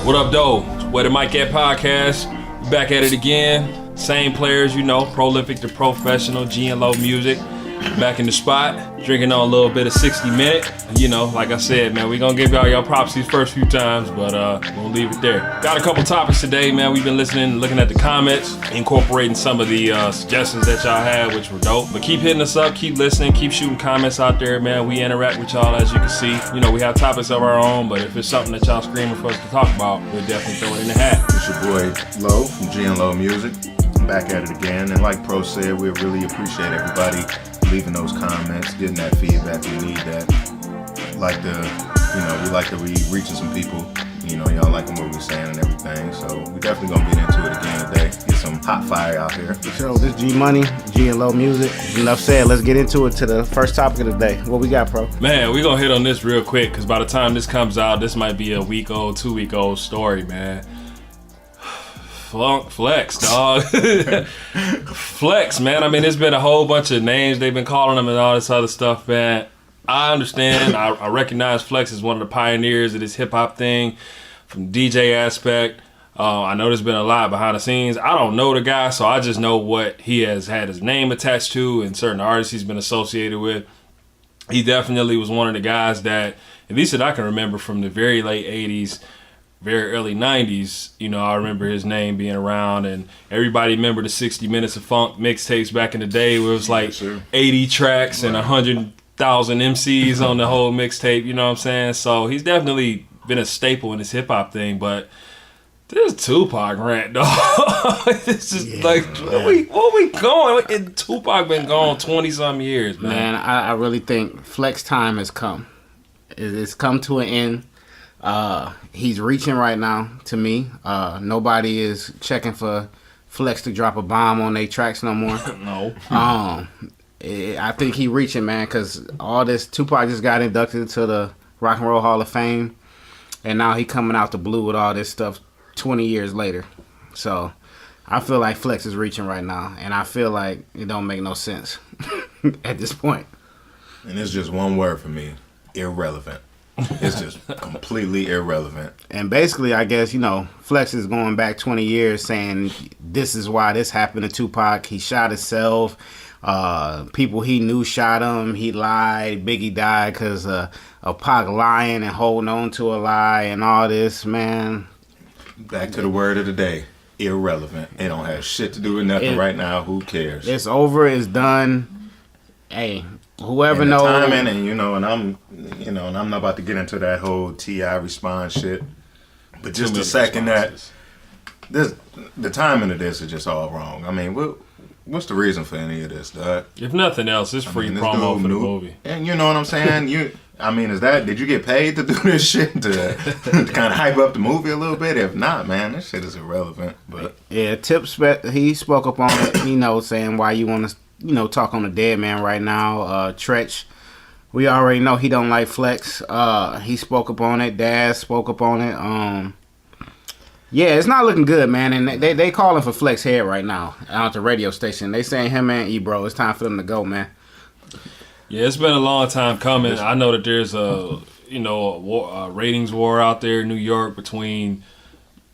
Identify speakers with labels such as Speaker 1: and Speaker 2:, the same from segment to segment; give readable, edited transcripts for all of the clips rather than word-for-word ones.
Speaker 1: What up, though? WhereThaMic and Podcast. Back at it again. Same players, you know, Prolyphic the Professional, GNLoMusik. Back in the spot, drinking on a little bit of 60 Minute. You know, like I said, man, we gonna give y'all props these first few times, but we'll leave it there. Got a couple topics today, man. We've been listening, looking at the comments, incorporating some of the suggestions that y'all had, which were dope. But keep hitting us up, keep listening, keep shooting comments out there, man. We interact with y'all, as you can see. You know, we have topics of our own, but if it's something that y'all screaming for us to talk about, we'll definitely throw it in the hat.
Speaker 2: It's your boy Lo from GNLoMusik. Back at it again, and like Pro said, we really appreciate everybody leaving those comments, getting that feedback. We need that. We like to be reaching some people. You know, y'all liking what we're saying and everything. So we definitely gonna get into it again today. Get some hot fire out here.
Speaker 3: So this G Money, GNLoMusik. Enough said. Let's get into it to the first topic of the day. What we got, Pro?
Speaker 1: Man, we gonna hit on this real quick because by the time this comes out, this might be a week old, 2 week old story, man. Flex, dog. Flex, man. I mean, there's been a whole bunch of names they've been calling him and all this other stuff, man. I understand. I recognize Flex as one of the pioneers of this hip hop thing from DJ aspect. I know there's been a lot behind the scenes. I don't know the guy, so I just know what he has had his name attached to and certain artists he's been associated with. He definitely was one of the guys that, at least that I can remember from the very late 80s, very early 90s, you know, I remember his name being around, and everybody remember the 60 Minutes of Funk mixtapes back in the day where it was like 80 tracks and 100,000 MCs on the whole mixtape, you know what I'm saying? So he's definitely been a staple in this hip-hop thing, but this Tupac rant, dog. It's just like, where we going? And Tupac been gone 20-something years, man.
Speaker 3: Man, I really think Flex time has come. It's come to an end. He's reaching right now to me. Nobody is checking for Flex to drop a bomb on their tracks no more.
Speaker 1: No.
Speaker 3: I think he reaching, man, because all this, Tupac just got inducted into the Rock and Roll Hall of Fame, and now he coming out the blue with all this stuff 20 years later. So I feel like Flex is reaching right now, and I feel like it don't make no sense at this point.
Speaker 2: And it's just one word for me: irrelevant. It's just completely irrelevant.
Speaker 3: And basically, I guess, you know, Flex is going back 20 years saying this is why this happened to Tupac. He shot himself. People he knew shot him. He lied. Biggie died because of Pac lying and holding on to a lie and all this, man.
Speaker 2: Back to the word of the day: irrelevant. It don't have shit to do with nothing right now. Who cares?
Speaker 3: It's over. It's done. Hey, whoever
Speaker 2: and the
Speaker 3: knows.
Speaker 2: Timing, and I'm not about to get into that whole T.I. response shit. But just the second that the timing of this is just all wrong. I mean, what's the reason for any of this, dog?
Speaker 1: If nothing else, it's free promo for the movie.
Speaker 2: And you know what I'm saying? Did you get paid to do this shit to kind of hype up the movie a little bit? If not, man, this shit is irrelevant. But
Speaker 3: yeah, he spoke up on it, you know, saying why you want to, you know, talk on the dead man right now. Tretch, we already know he don't like Flex. He spoke up on it. Daz spoke up on it. Yeah, it's not looking good, man. And they calling for Flex head right now out at the radio station. They saying him and Ebro, it's time for them to go, man.
Speaker 1: Yeah, it's been a long time coming. I know that there's a ratings war out there in New York between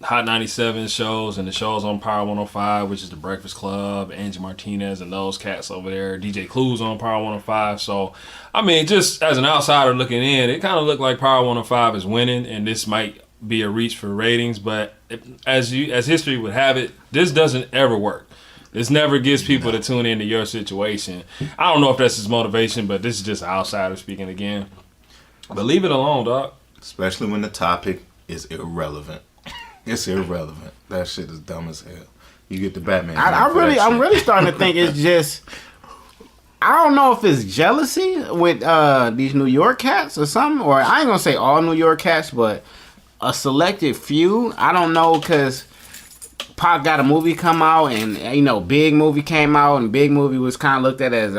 Speaker 1: Hot 97 shows and the shows on Power 105, which is the Breakfast Club, Angie Martinez and those cats over there. DJ Clue's on Power 105. So, I mean, just as an outsider looking in, it kind of looked like Power 105 is winning, and this might be a reach for ratings. But as history would have it, this doesn't ever work. This never gets people to tune into your situation. I don't know if that's his motivation, but this is just an outsider speaking again. But leave it alone, dog.
Speaker 2: Especially when the topic is irrelevant. It's irrelevant. That shit is dumb as hell. You get the Batman.
Speaker 3: I'm really starting to think it's just, I don't know if it's jealousy with these New York cats or something, or I ain't gonna say all New York cats, but a selected few. I don't know, because Pac got a movie come out, and, you know, Big movie came out, and Big movie was kind of looked at as,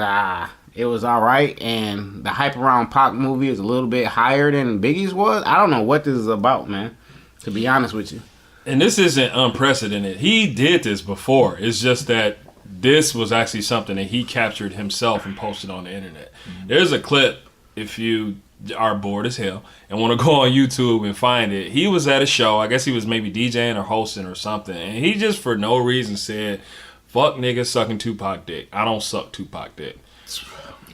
Speaker 3: it was all right, and the hype around Pac movie is a little bit higher than Biggie's was. I don't know what this is about, man, to be honest with you.
Speaker 1: And this isn't unprecedented. He did this before. It's just that this was actually something that he captured himself and posted on the internet. Mm-hmm. There's a clip, if you are bored as hell and want to go on YouTube and find it, he was at a show. I guess he was maybe DJing or hosting or something, and he just for no reason said, "Fuck niggas sucking Tupac dick. I don't suck Tupac dick."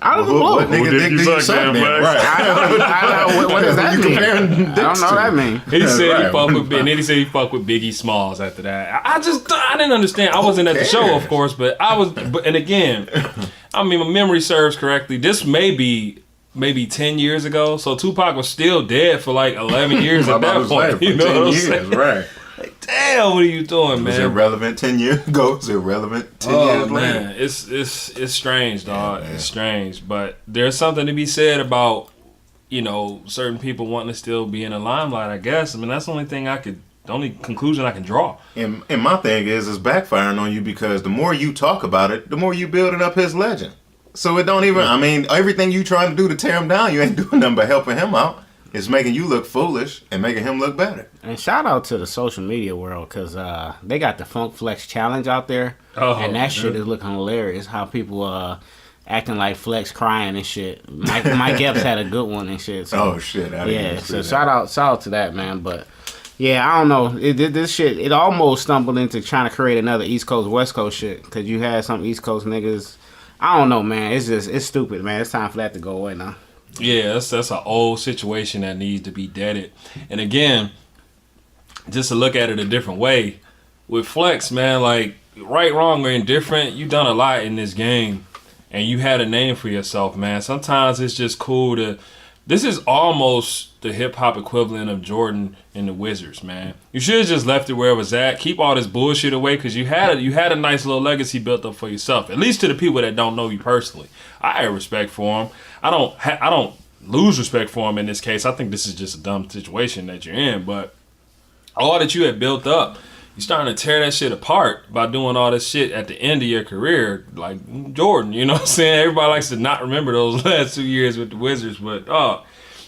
Speaker 2: What nigga dick do you suck, man? Right.
Speaker 3: I know. What does that mean? I don't know what that mean.
Speaker 1: He said he fucked with, and then he said he fucked with Biggie Smalls after that. I didn't understand. I wasn't at the show, of course, but I was. And again, I mean, my memory serves correctly. This may be maybe 10 years ago, so Tupac was still dead for like 11 years at that point. You know what I'm saying?
Speaker 2: Right.
Speaker 1: Like, damn, what are you doing, man?
Speaker 2: Was it relevant 10 years ago? Is it relevant 10 years later?
Speaker 1: Man, it's strange, dog. It's strange, but there's something to be said about, you know, certain people wanting to still be in the limelight, I guess. I mean, that's the only conclusion I can draw.
Speaker 2: And my thing is, it's backfiring on you because the more you talk about it, the more you building up his legend. So it don't even, I mean, everything you trying to do to tear him down, you ain't doing nothing but helping him out. It's making you look foolish and making him look better.
Speaker 3: And shout out to the social media world because they got the Funk Flex Challenge out there. And that shit is looking hilarious. How people acting like Flex crying and shit. Mike Epps had a good one and shit. So,
Speaker 2: oh, shit. I didn't see that.
Speaker 3: Shout out to that, man. But, yeah, I don't know. This shit, it almost stumbled into trying to create another East Coast, West Coast shit because you had some East Coast niggas. I don't know, man. It's stupid, man. It's time for that to go away now.
Speaker 1: Yeah, that's an old situation that needs to be deaded. And again, just to look at it a different way, with Flex, man, like, right, wrong, or indifferent, you done a lot in this game, and you had a name for yourself, man. Sometimes it's just cool to... This is almost the hip-hop equivalent of Jordan and the Wizards, man. You should have just left it where it was at. Keep all this bullshit away, because you had a nice little legacy built up for yourself, at least to the people that don't know you personally. I have respect for him. I don't lose respect for him in this case. I think this is just a dumb situation that you're in, but all that you had built up, you're starting to tear that shit apart by doing all this shit at the end of your career, like Jordan, you know what I'm saying? Everybody likes to not remember those last 2 years with the Wizards, but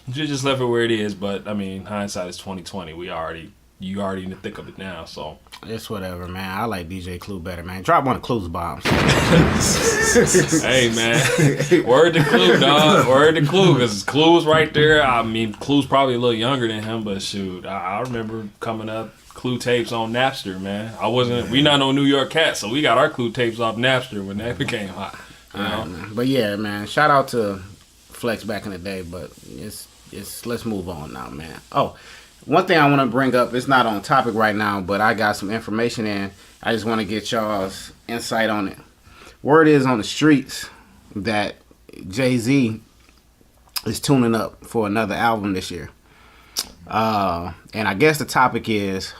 Speaker 1: you just left it where it is. But I mean, hindsight is 2020. You already in the thick of it now, so
Speaker 3: it's whatever, man. I like DJ Clue better, man. Drop one of Clue's bombs.
Speaker 1: Hey, man, word to Clue, dog. Word to Clue, because Clue was right there. I mean, Clue's probably a little younger than him, but shoot, I remember coming up. Clue tapes on Napster, man. We not no New York cats, so we got our Clue tapes off Napster when that became hot. You know?
Speaker 3: But yeah, man, shout out to Flex back in the day, but it's let's move on now, man. Oh, one thing I want to bring up, it's not on topic right now, but I got some information in. I just want to get y'all's insight on it. Word is on the streets that Jay-Z is tuning up for another album this year. And I guess the topic is,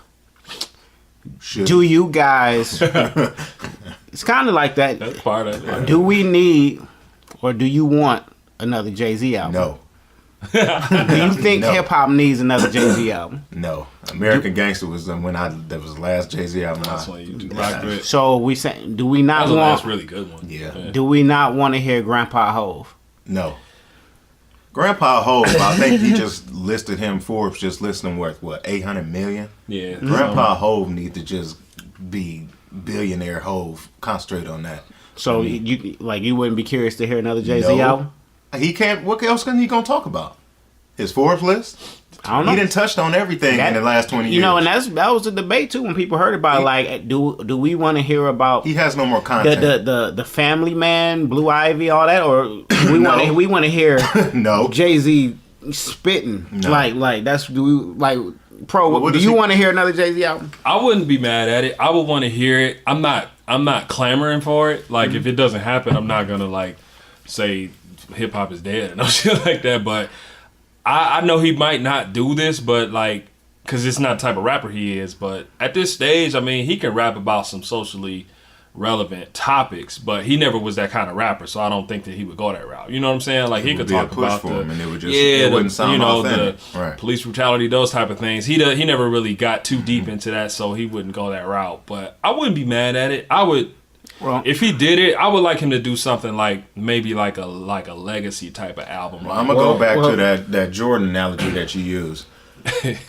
Speaker 3: do you guys, it's kind of like that.
Speaker 1: That's part of it.
Speaker 3: Do we need, or do you want another Jay-Z album?
Speaker 2: No.
Speaker 3: Do you think hip hop needs another Jay-Z album?
Speaker 2: No. American Gangster was that was the last Jay-Z album.
Speaker 1: That's when you rocked with.
Speaker 3: So we say, do we not
Speaker 1: want?
Speaker 3: want?
Speaker 1: That's a really good one.
Speaker 2: Yeah.
Speaker 3: Do we not want to hear Grandpa Hove?
Speaker 2: No. Grandpa Hove, I think he just listed him, Forbes just listed him worth, what, 800 million?
Speaker 1: Yeah.
Speaker 2: Grandpa Hove need to just be billionaire Hove. Concentrate on that.
Speaker 3: So you wouldn't be curious to hear another Jay-Z album?
Speaker 2: He can't. What else can he gonna talk about? His Forbes list?
Speaker 3: I don't know.
Speaker 2: He done touched on everything in the last 20 years.
Speaker 3: You know, and that was the debate too when people heard about do we want to hear about?
Speaker 2: He has no more content.
Speaker 3: The Family Man, Blue Ivy, all that, or we want to hear
Speaker 2: no
Speaker 3: Jay-Z spitting like that's do we like pro?
Speaker 2: Well,
Speaker 3: do you want to hear another Jay-Z album?
Speaker 1: I wouldn't be mad at it. I would want to hear it. I'm not clamoring for it. Like if it doesn't happen, I'm not gonna like say hip hop is dead and no shit like that. But I know he might not do this, but like, cause it's not the type of rapper he is. But at this stage, I mean, he can rap about some socially relevant topics, but he never was that kind of rapper, so I don't think that he would go that route. You know what I'm saying? Like he could talk about the police brutality, those type of things. He never really got too deep into that, so he wouldn't go that route. But I wouldn't be mad at it. I would. Well, if he did it, I would like him to do something like maybe like a legacy type of album.
Speaker 2: Well, I'm gonna go back to that Jordan analogy that you used.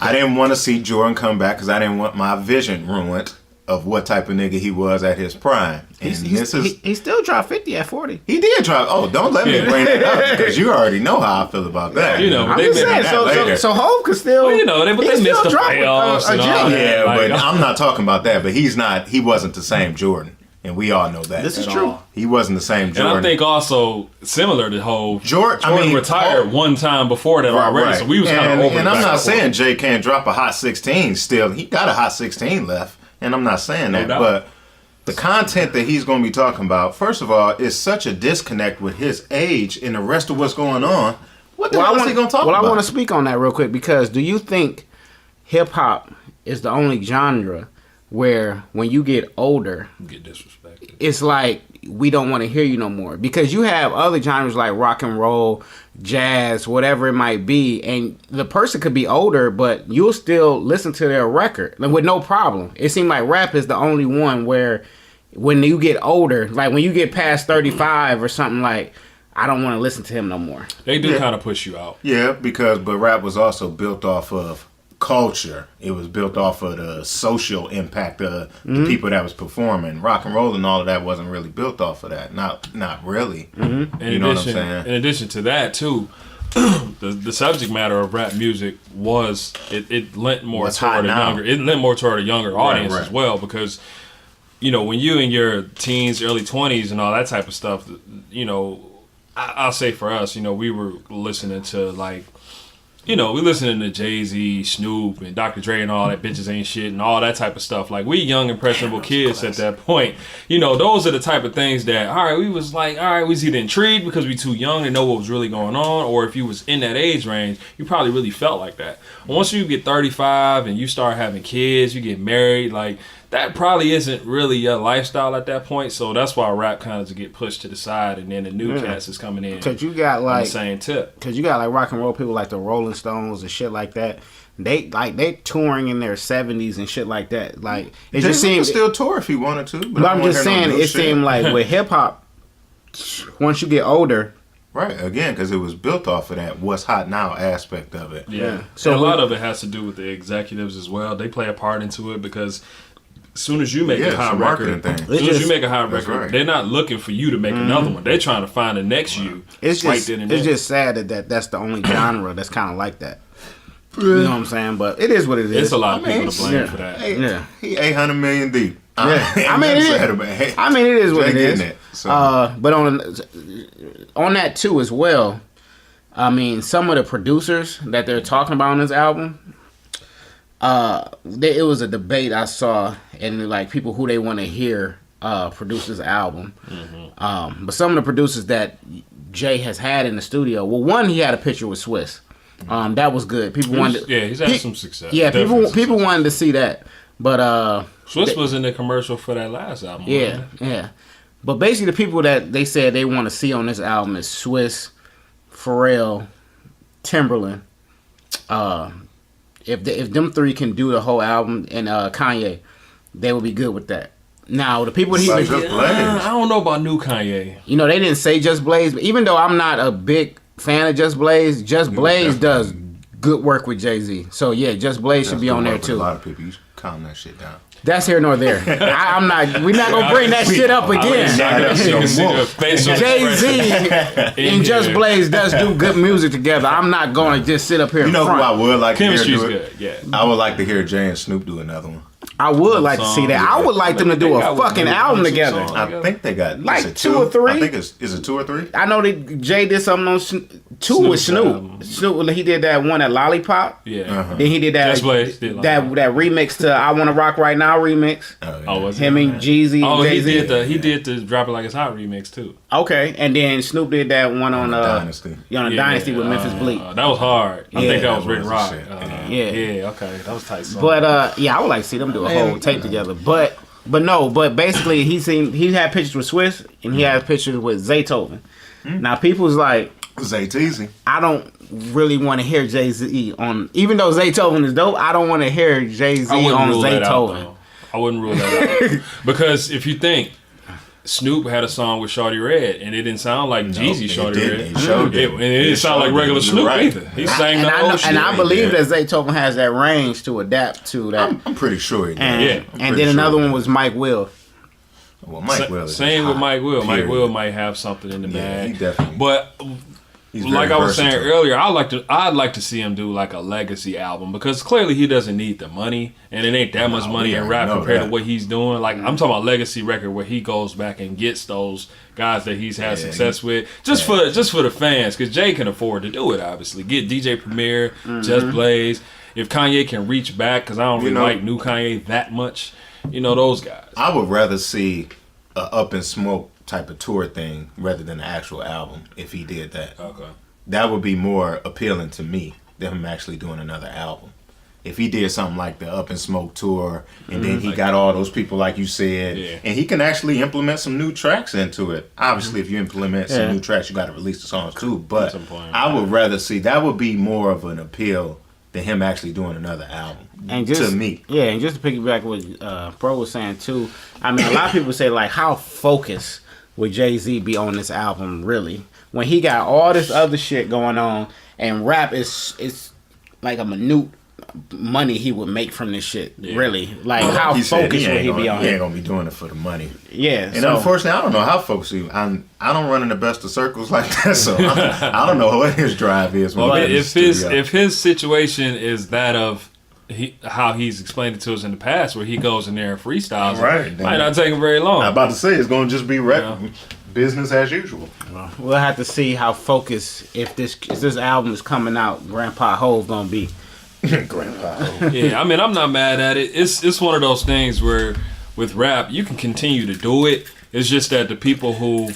Speaker 2: I didn't want to see Jordan come back because I didn't want my vision ruined. of what type of nigga he was at his prime. And
Speaker 3: he still dropped 50 at 40.
Speaker 2: He did drop. Oh, don't let me bring that up because you already know how I feel about that.
Speaker 1: You know,
Speaker 3: I'm just saying. So Hov could still.
Speaker 1: Well, you know, they missed the playoffs and all that.
Speaker 2: Yeah, but I'm not talking about that. But he's not. He wasn't the same Jordan, and we all know that.
Speaker 3: This is true.
Speaker 2: He wasn't the same Jordan.
Speaker 1: And I think also similar to Hov,
Speaker 2: Jordan
Speaker 1: retired one time before that already,
Speaker 2: right.
Speaker 1: so we was kind of over.
Speaker 2: And I'm not saying Jay can't drop a hot 16 still. He got a hot 16 left, and I'm not saying that. But the content that he's going to be talking about, first of all, is such a disconnect with his age and the rest of what's going on. What the hell is he going to talk about?
Speaker 3: Well, I want to speak on that real quick because do you think hip-hop is the only genre where when you get older,
Speaker 1: you get disrespected?
Speaker 3: It's like we don't want to hear you no more because you have other genres like rock and roll, jazz, whatever it might be, and the person could be older, but you'll still listen to their record with no problem. It seems like rap is the only one where when you get older, like when you get past 35 or something, like I don't want to listen to him no more.
Speaker 1: They do kind of push you out.
Speaker 2: Yeah, but rap was also built off of culture. It was built off of the social impact of the people that was performing. Rock and roll and all of that wasn't really built off of that. Not really.
Speaker 3: Mm-hmm.
Speaker 2: You know what I'm saying?
Speaker 1: In addition to that, too, the subject matter of rap music was it lent more toward a younger. It lent more toward a younger audience as well because, you know, when you in your teens, early 20s, and all that type of stuff, you know, I'll say for us, you know, we were listening to like. You know, we listening to Jay-Z, Snoop, and Dr. Dre and all that bitches ain't shit and all that type of stuff. Like, we young, impressionable kids at that point. You know, those are the type of things that, all right, we was like, all right, we was either intrigued because we too young to know what was really going on, or if you was in that age range, you probably really felt like that. Once you get 35 and you start having kids, you get married, like, that probably isn't really your lifestyle at that point. So that's why rap kind of get pushed to the side, and then the new cats is coming in.
Speaker 3: Because you got like
Speaker 1: on the same tip.
Speaker 3: Because you got like rock and roll people like the Rolling Stones and shit like that. They touring in their 70s and shit like that. Like it just seems
Speaker 2: still tour if he wanted to.
Speaker 3: But I'm just saying it seemed like with hip hop, once you get older.
Speaker 2: Right, again, because it was built off of that what's hot now aspect of it.
Speaker 1: Yeah. So a lot of it has to do with the executives as well. They play a part into it because as soon as you make a hot record, they're not looking for you to make another one. They're trying to find the next you.
Speaker 3: It's just sad that's the only genre that's kind of like that. You know what I'm saying? But it is what it is.
Speaker 1: It's a lot of people to blame for that.
Speaker 2: He 800 million deep.
Speaker 3: I mean, it is what it is. But on that too as well. I mean, some of the producers that they're talking about on this album. It was a debate I saw, and like people who they want to hear produce this album. Mm-hmm. But some of the producers that Jay has had in the studio, well, one he had a picture with Swiss. That was good. People wanted.
Speaker 1: He's had some success.
Speaker 3: Yeah, people wanted to see that. But
Speaker 1: Swiss was in the commercial for that last album.
Speaker 3: Yeah, yeah. But basically, the people that they said they want to see on this album is Swiss, Pharrell, Timberland. If them three can do the whole album and Kanye, they would be good with that. Now the people
Speaker 2: I
Speaker 1: don't know about new Kanye.
Speaker 3: You know, they didn't say Just Blaze, but even though I'm not a big fan of Just Blaze does good work with Jay-Z. So yeah, Just Blaze should be on there too.
Speaker 2: A lot of people, you should calm that shit down.
Speaker 3: That's here nor there. We're not gonna bring that shit up again. Jay-Z and Just Blaze does do good music together. I'm not gonna just sit up here.
Speaker 2: You know who I would like to hear do
Speaker 1: it? Yeah.
Speaker 2: I would like to hear Jay and Snoop do another one.
Speaker 3: I would like to see that. I would like them to do a fucking album together.
Speaker 2: I think they got
Speaker 3: like 2 or 3.
Speaker 2: I think is it 2 or 3?
Speaker 3: I know that Jay did something on 2 with Snoop. Snoop, he did that one at Lollipop.
Speaker 1: Yeah.
Speaker 3: Then he did that that remix to I Wanna Rock Right Now remix. Him and Jeezy.
Speaker 1: Oh,
Speaker 3: and Jay-Z.
Speaker 1: he did the Drop It Like It's Hot remix too.
Speaker 3: Okay, and then Snoop did that one on
Speaker 2: Dynasty.
Speaker 3: Dynasty with Memphis Bleak.
Speaker 1: That was hard. I think that was Rick Rock.
Speaker 3: Yeah,
Speaker 1: okay, that was tight song.
Speaker 3: But I would like to see them do a whole tape together. But basically he had pictures with Swiss and he had pictures with Zaytoven. Now people's like
Speaker 2: Zayteezy.
Speaker 3: I don't really want to hear Jay-Z on, even though Zaytoven is dope, I don't want to hear Jay-Z on Zaytoven.
Speaker 1: I wouldn't rule that out because if you think Snoop had a song with Shawty Red, and it didn't sound like Jeezy Shawty Red.
Speaker 2: It
Speaker 1: didn't sound like regular Snoop either. He sang the whole shit.
Speaker 3: And I believe that Zaytoven has that range to adapt to that.
Speaker 2: I'm pretty sure he
Speaker 3: And, and then another one was Mike Will.
Speaker 2: Well, Mike Will.
Speaker 1: Same with Mike Will. Mike Will might have something in the bag.
Speaker 2: He definitely.
Speaker 1: But
Speaker 2: he's
Speaker 1: like I was saying
Speaker 2: versatile.
Speaker 1: earlier, I'd like to see him do like a legacy album because clearly he doesn't need the money, and it ain't that much money in rap compared to what he's doing. Like I'm talking about legacy record where he goes back and gets those guys that he's had success with, just for the fans, because Jay can afford to do it. Obviously, get DJ Premier, Just Blaze. If Kanye can reach back, because I don't really like new Kanye that much. You know, those guys.
Speaker 2: I would rather see a Up in Smoke type of tour thing rather than an actual album if he did that.
Speaker 1: Okay.
Speaker 2: That would be more appealing to me than him actually doing another album. If he did something like the Up in Smoke tour and then he got all those people like you said, and he can actually implement some new tracks into it. Obviously, if you implement some new tracks, you got to release the songs too. But I would rather see, that would be more of an appeal than him actually doing another album.
Speaker 3: And just,
Speaker 2: to me.
Speaker 3: Yeah, and just to piggyback what Pro was saying too, I mean, a lot of people say, like, how focused would Jay-Z be on this album, really? When he got all this other shit going on, and rap is like a minute money he would make from this shit, really. Like, how focused would he be on it?
Speaker 2: He ain't gonna be doing it for the money.
Speaker 3: Yeah.
Speaker 2: And unfortunately, I don't know how focused he I don't run in the best of circles like that, so I don't know what his drive is.
Speaker 1: Well, if his situation is that of how he's explained it to us in the past, where he goes in there and freestyles, right? Might not take him very long.
Speaker 2: I'm about to say it's going to just be business as usual.
Speaker 3: We'll have to see how focused if this album is coming out. Grandpa Hove gonna be.
Speaker 2: Grandpa Hove.
Speaker 1: Yeah, I mean, I'm not mad at it. It's one of those things where with rap you can continue to do it. It's just that the people who,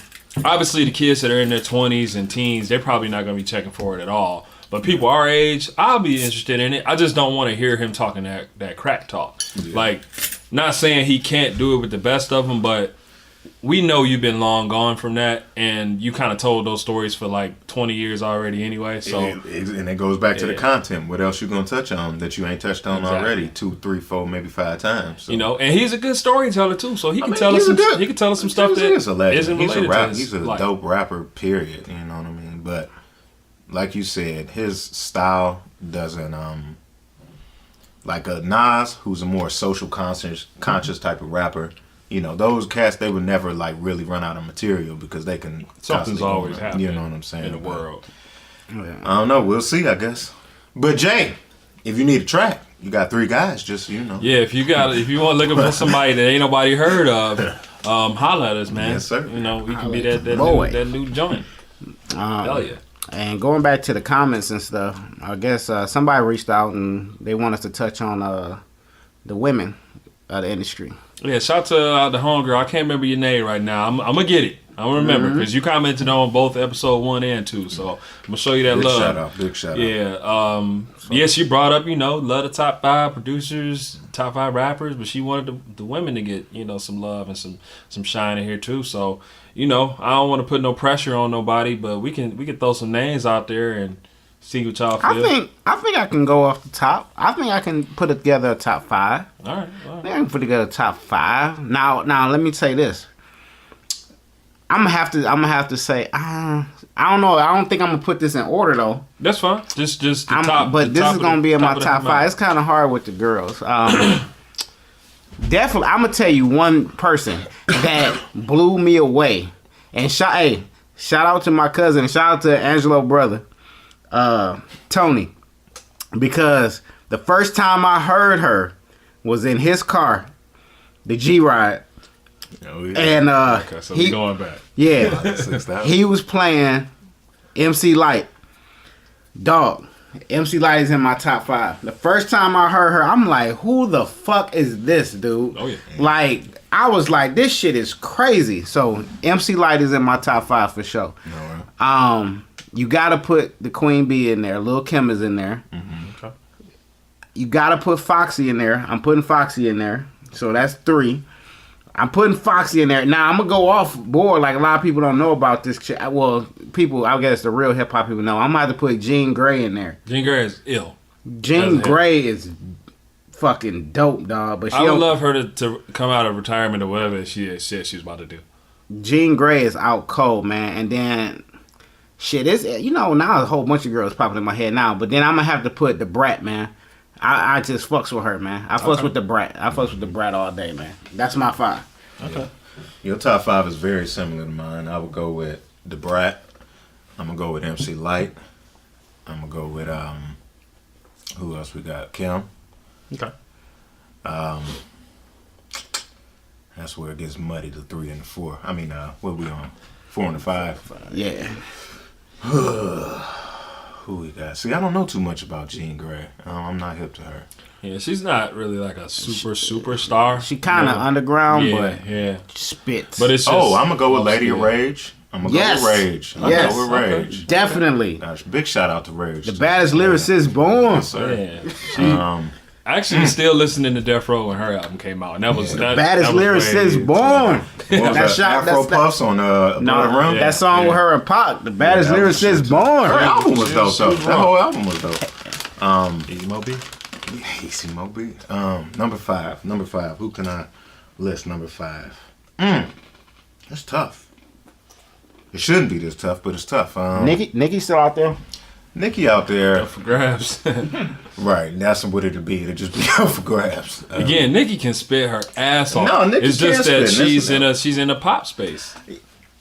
Speaker 1: obviously the kids that are in their 20s and teens, they're probably not gonna be checking for it at all. But people our age, I'll be interested in it. I just don't want to hear him talking that crack talk. Yeah. Like, not saying he can't do it with the best of them, but we know you've been long gone from that, and you kind of told those stories for like 20 years already anyway. So,
Speaker 2: and it goes back to the content. What else you gonna touch on that you ain't touched on already 2, 3, 4, maybe 5 times? So.
Speaker 1: You know, and he's a good storyteller too. So he can tell us some stuff that isn't related to his
Speaker 2: He's a
Speaker 1: life.
Speaker 2: dope rapper. Period. You know what I mean? But like you said, his style doesn't like a Nas, who's a more social conscious type of rapper. You know, those cats, they would never like really run out of material because they can.
Speaker 1: Something's always happening.
Speaker 2: You know what I'm saying? In the world.
Speaker 3: Yeah.
Speaker 2: I don't know. We'll see, I guess. But Jay, if you need a track, you got 3 guys. Just Yeah,
Speaker 1: if you want looking for somebody that ain't nobody heard of, holla at us, man.
Speaker 2: Yes, sir.
Speaker 1: You know, we can be that new joint. Hell yeah.
Speaker 3: And going back to the comments and stuff, I guess somebody reached out and they want us to touch on the women of the industry.
Speaker 1: Yeah, shout to the homegirl. I can't remember your name right now. I'm gonna get it. I'm gonna remember because you commented on both episode 1 and 2. So I'm gonna show you that love.
Speaker 2: Big shout out.
Speaker 1: Yeah. Yes, she brought up, love the top 5 producers, top 5 rappers, but she wanted the women to get, some love and some shine in here too. So, I don't want to put no pressure on nobody, but we can throw some names out there and see what y'all feel.
Speaker 3: I think I can go off the top. I think I can put together a top 5.
Speaker 1: All right.
Speaker 3: I think I can put together a top 5. Now let me say this. I'm gonna have to say I don't know. I don't think I'm gonna put this in order though.
Speaker 1: That's fine. Just the top.
Speaker 3: But this is gonna be in my top 5. It's kind of hard with the girls. Definitely, I'm gonna tell you one person that blew me away. And shout out to my cousin. Shout out to Angelo brother, Tony, because the first time I heard her was in his car, the G Ride.
Speaker 2: Oh, yeah.
Speaker 3: And
Speaker 1: okay, so we going back.
Speaker 3: Yeah, he was playing MC Light. Dog, MC Light is in my top 5. The first time I heard her, I'm like, who the fuck is this dude?
Speaker 1: Oh yeah.
Speaker 3: Like, I was like, this shit is crazy. So MC Light is in my top 5 for sure.
Speaker 2: No, right.
Speaker 3: You gotta put the Queen Bee in there. Lil' Kim is in there.
Speaker 2: Mm-hmm.
Speaker 1: Okay.
Speaker 3: You gotta put Foxy in there. I'm putting Foxy in there. So that's 3. I'm putting Foxy in there. Now, I'm going to go off board like a lot of people don't know about this shit. Well, people, I guess the real hip-hop people know. I'm going to have to put Jean Grey in there.
Speaker 1: Jean Grey is ill.
Speaker 3: Jean Grey is fucking dope, dog. But
Speaker 1: I would love her to come out of retirement or whatever she said she was about to do.
Speaker 3: Jean Grey is out cold, man. And then, shit, it's, now a whole bunch of girls popping in my head now. But then I'm going to have to put the Brat, man. I just fucks with her, man. I fucks with the Brat. I fucks with the Brat all day, man. That's my 5.
Speaker 1: Okay.
Speaker 2: Your top 5 is very similar to mine. I would go with the Brat. I'm going to go with MC Light. I'm going to go with, who else we got? Kim.
Speaker 1: Okay.
Speaker 2: That's where it gets muddy, the 3 and the 4. I mean, what are we on? 4 and the 5?
Speaker 3: Yeah.
Speaker 2: Who we got? See, I don't know too much about Jean Grey. I'm not hip to her.
Speaker 1: Yeah, she's not really like a superstar.
Speaker 3: She kind of underground, but
Speaker 1: yeah,
Speaker 3: spits.
Speaker 1: But it's just,
Speaker 2: I'm going to go with Lady of Rage. I'm going to go with Rage. I'm going to go with Rage.
Speaker 3: Definitely.
Speaker 2: Big shout out to Rage.
Speaker 3: The baddest lyricist born.
Speaker 2: Yes, sir.
Speaker 1: Yeah. Actually, still listening to Death Row when her album came out, and that was that
Speaker 3: baddest lyricist born.
Speaker 2: That's Afro Puffs on
Speaker 3: that song with her and Pac. The baddest lyricist born.
Speaker 2: Her album was dope though. That whole album was dope.
Speaker 1: Easy Moby.
Speaker 2: Easy Moby. Number 5. Who can I list? Number 5. That's tough. It shouldn't be this tough, but it's tough.
Speaker 3: Nicki still out there.
Speaker 2: Nicki out there
Speaker 1: for grabs.
Speaker 2: Right, that's what it'd be. It'd just be up for grabs.
Speaker 1: Again, Nicki can spit her ass off.
Speaker 2: No, Nicki
Speaker 1: it's just
Speaker 2: can
Speaker 1: that
Speaker 2: spit.
Speaker 1: she's in a pop space.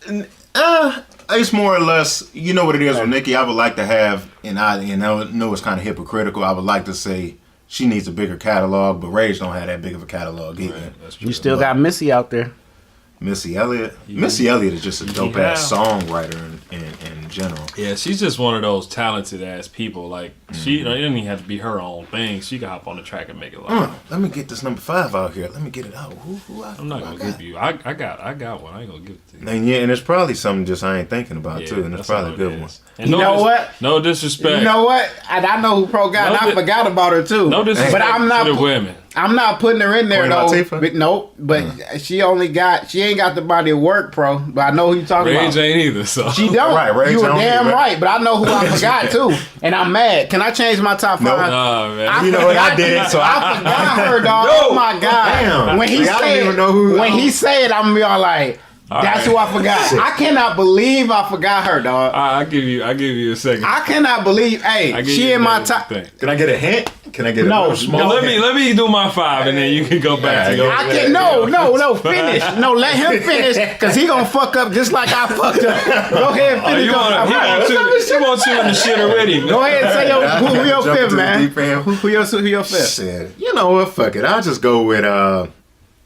Speaker 2: It's more or less, you know what it is with Nicki. I would like to have, and I know it's kind of hypocritical. I would like to say she needs a bigger catalog, but Rage don't have that big of a catalog either.
Speaker 1: Right, that's true.
Speaker 3: You still got Missy out there.
Speaker 2: Missy Elliott. Missy Elliott is just a dope ass songwriter in general.
Speaker 1: Yeah, she's just one of those talented ass people. Like she, it doesn't even have to be her own thing. She can hop on the track and make it like.
Speaker 2: Let me get this number 5 out here. Let me get it out.
Speaker 1: I'm not gonna give you. I got one. I ain't gonna give it to you.
Speaker 2: And it's probably something just I ain't thinking about too, and it's probably a good one.
Speaker 1: And
Speaker 3: you know what?
Speaker 1: No disrespect.
Speaker 3: You know what? I know who Pro got. I forgot about her too.
Speaker 1: No disrespect
Speaker 3: but I'm not
Speaker 1: to the women.
Speaker 3: I'm not putting her in there
Speaker 2: Queen
Speaker 3: though.
Speaker 2: Latifah?
Speaker 3: But nope. But she ain't got the body of work, Pro. But I know who you talking
Speaker 1: Rage
Speaker 3: about.
Speaker 1: ain't either. So
Speaker 3: She don't.
Speaker 2: Right, Rage
Speaker 3: you were
Speaker 2: don't
Speaker 3: damn
Speaker 2: either.
Speaker 3: right. But I know who I forgot too, and I'm mad. Can I change my top 5?
Speaker 1: Nah, man.
Speaker 2: You know what? I did it, so
Speaker 3: I forgot her, dog. Oh my god!
Speaker 2: Damn.
Speaker 3: When he
Speaker 2: I don't
Speaker 3: said,
Speaker 2: even know who.
Speaker 3: when he said, I'm gonna be all like, that's who I forgot. I cannot believe I forgot her, dog.
Speaker 1: I'll give you a second.
Speaker 3: I cannot believe. Hey, she in my top.
Speaker 2: Can I get a hint? Can I get a
Speaker 3: No,
Speaker 2: little small?
Speaker 1: Now,
Speaker 2: hint?
Speaker 1: let me do my 5 and then you can go back to your.
Speaker 3: I can't. No. Finish. No, let him finish because he gonna fuck up just like I fucked up. Go ahead and finish.
Speaker 1: He wants you in the shit already. Man.
Speaker 3: Go ahead and say who your
Speaker 2: Jump
Speaker 3: fifth,
Speaker 2: into the
Speaker 3: man.
Speaker 2: deep end.
Speaker 3: Who your fifth?
Speaker 2: Shit. You know what? Fuck it. I'll just go with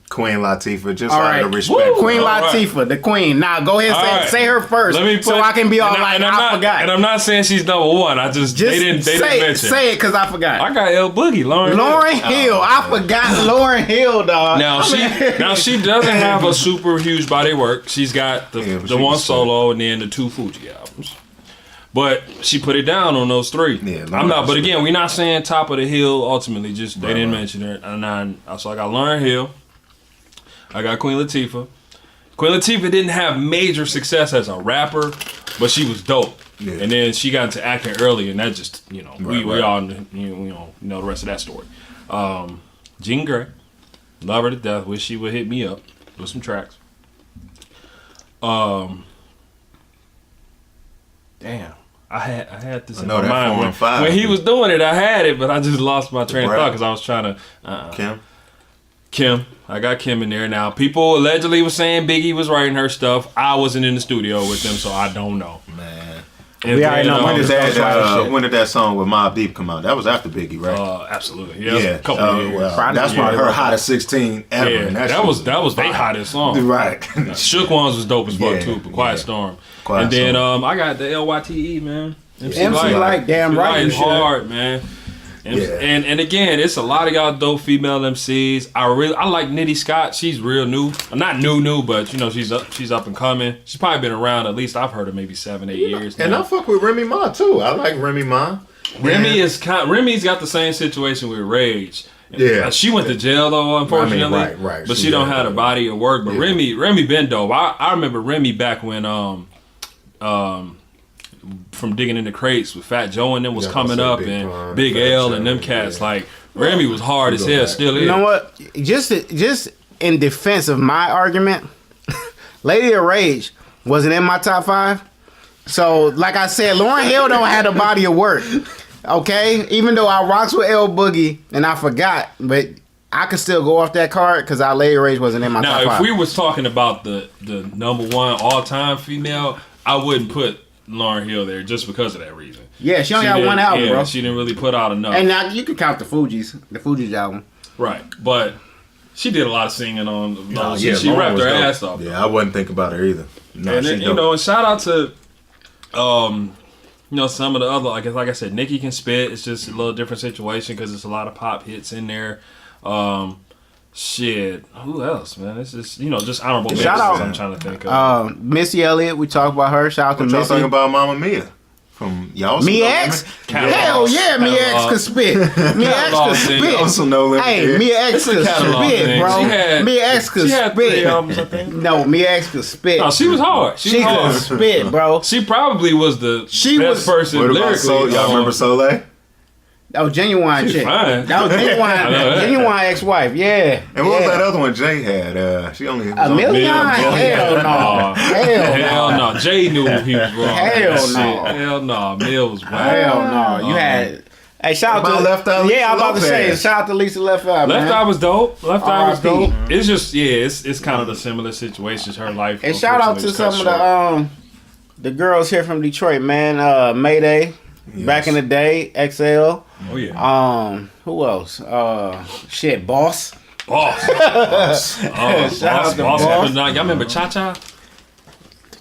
Speaker 2: Queen Latifah, just
Speaker 3: All
Speaker 2: out
Speaker 3: right.
Speaker 2: of respect.
Speaker 3: Queen
Speaker 1: All right.
Speaker 3: Latifah, the queen. Now go ahead and say her first, so I can be all like, I forgot.
Speaker 1: And I'm not saying she's number 1. I just they didn't mention.
Speaker 3: Say it because I forgot.
Speaker 1: I got L Boogie, Lauren
Speaker 3: Hill. I forgot Lauren Hill, dog.
Speaker 1: Now she doesn't have a super huge body of work. She's got the one solo and then the 2 Fuji albums. But she put it down on those 3.
Speaker 2: Yeah,
Speaker 1: I'm not. But again, we're not saying top of the hill. Ultimately, just they didn't mention her. So I got Lauren Hill. I got Queen Latifah. Queen Latifah didn't have major success as a rapper, but she was dope. Yeah. And then she got into acting early, and that just we all know the rest of that story. Jean Grey, love her to death. Wish she would hit me up with some tracks. Damn, I had this in my mind when he was doing it. I had it, but I just lost my train of thought because I was trying to. Kim. I got Kim in there. Now, people allegedly was saying Biggie was writing her stuff. I wasn't in the studio with them, so I don't know.
Speaker 2: Man.
Speaker 3: We already know
Speaker 2: when did that song with Mobb Deep come out? That was after Biggie, right?
Speaker 1: Absolutely. Yeah. A couple of years.
Speaker 2: That's why her hottest 16 ever.
Speaker 1: Yeah, that was their hottest song.
Speaker 2: Right.
Speaker 1: Shook Ones was dope as fuck too, but Quiet Storm. Then I got the LYTE, man.
Speaker 3: MC Light, damn right.
Speaker 1: It's hard, man. And again, it's a lot of y'all dope female MCs. I like Nitty Scott. She's real new. Not new, but she's up and coming. She's probably been around. At least I've heard her maybe 7-8 years.
Speaker 2: And I fuck with Remy Ma too. I like Remy Ma.
Speaker 1: Remy's got the same situation with Rage.
Speaker 2: Yeah,
Speaker 1: she went to jail though, unfortunately.
Speaker 2: Right.
Speaker 1: But she don't have a body of work. But Remy been dope. I remember Remy back when from Digging in the Crates with Fat Joe and them was coming up and Big L and them cats. Like Remy was hard as hell, still is.
Speaker 3: You know what? Just in defense of my argument, Lady of Rage wasn't in my top 5. So, like I said, Lauryn Hill don't have a body of work. Okay? Even though I rocks with L Boogie and I forgot, but I could still go off that card because our Lady of Rage wasn't in my top 5.
Speaker 1: Now, if we was talking about the number one all-time female, I wouldn't put Lauryn Hill there just because of that reason.
Speaker 3: Yeah, she only got one album, bro.
Speaker 1: She didn't really put out enough.
Speaker 3: And now you can count the Fugees album.
Speaker 1: Right, but she did a lot of singing on those.
Speaker 2: Yeah,
Speaker 1: she
Speaker 2: Lauren
Speaker 1: rapped
Speaker 2: was
Speaker 1: her
Speaker 2: dope.
Speaker 1: ass off.
Speaker 2: Yeah, I wouldn't think about her either. No,
Speaker 1: And then,
Speaker 2: she
Speaker 1: you
Speaker 2: dope.
Speaker 1: know, and shout out to some of the other, like I said, Nicki can spit. It's just a little different situation because there's a lot of pop hits in there. Shit, who else, man? It's just just honorable mentions.
Speaker 3: Shout out,
Speaker 1: I'm trying to think of.
Speaker 3: Missy Elliott, we talked about her. Shout out to
Speaker 2: What y'all
Speaker 3: Missy.
Speaker 2: talking about Mama Mia from y'all?
Speaker 3: Me X? Hell yeah, Me X could spit. Me X could spit.
Speaker 2: Also no limit.
Speaker 3: Hey, Me X could
Speaker 1: catalog
Speaker 3: spit,
Speaker 1: thing.
Speaker 3: bro.
Speaker 1: She had-
Speaker 3: Me X could
Speaker 1: She had 3
Speaker 3: spit.
Speaker 1: albums, I think.
Speaker 3: No, Me X could spit.
Speaker 1: No, she was hard. She
Speaker 3: She
Speaker 1: was
Speaker 3: could
Speaker 1: hard.
Speaker 3: spit, bro.
Speaker 1: She probably was the
Speaker 3: She
Speaker 1: best
Speaker 3: was-
Speaker 1: person
Speaker 2: What about
Speaker 1: lyrically.
Speaker 2: Soul? Y'all remember Soleil?
Speaker 3: That was Genuine
Speaker 1: She's
Speaker 3: chick.
Speaker 1: fine.
Speaker 3: That was
Speaker 1: I know
Speaker 3: Genuine,
Speaker 1: that.
Speaker 3: Genuine ex-wife. Yeah.
Speaker 2: And what was that other one Jay had? She only
Speaker 3: A million? Hell no.
Speaker 1: Oh,
Speaker 3: Hell no.
Speaker 1: no. Jay knew he was wrong.
Speaker 3: Hell
Speaker 1: That
Speaker 3: no.
Speaker 1: shit. Hell no. Mill was wild.
Speaker 3: Hell no. You had. Hey, shout out
Speaker 2: About
Speaker 3: to
Speaker 2: Left Eye
Speaker 3: Yeah, I'm about to
Speaker 2: Lisa
Speaker 3: say.
Speaker 2: Lopez.
Speaker 3: Shout out to Lisa Left Eye.
Speaker 1: Left
Speaker 3: man.
Speaker 1: Eye was dope. Left Eye was
Speaker 3: R.I.P.
Speaker 1: dope. It's just it's kind of the similar situations. Her life.
Speaker 3: And shout out to some of the girls here from Detroit, man. Mayday, back in the day, XL.
Speaker 1: Oh yeah.
Speaker 3: Who else? Shit, Boss.
Speaker 1: Boss.
Speaker 3: Shout out to Boss.
Speaker 1: Y'all remember Cha Cha?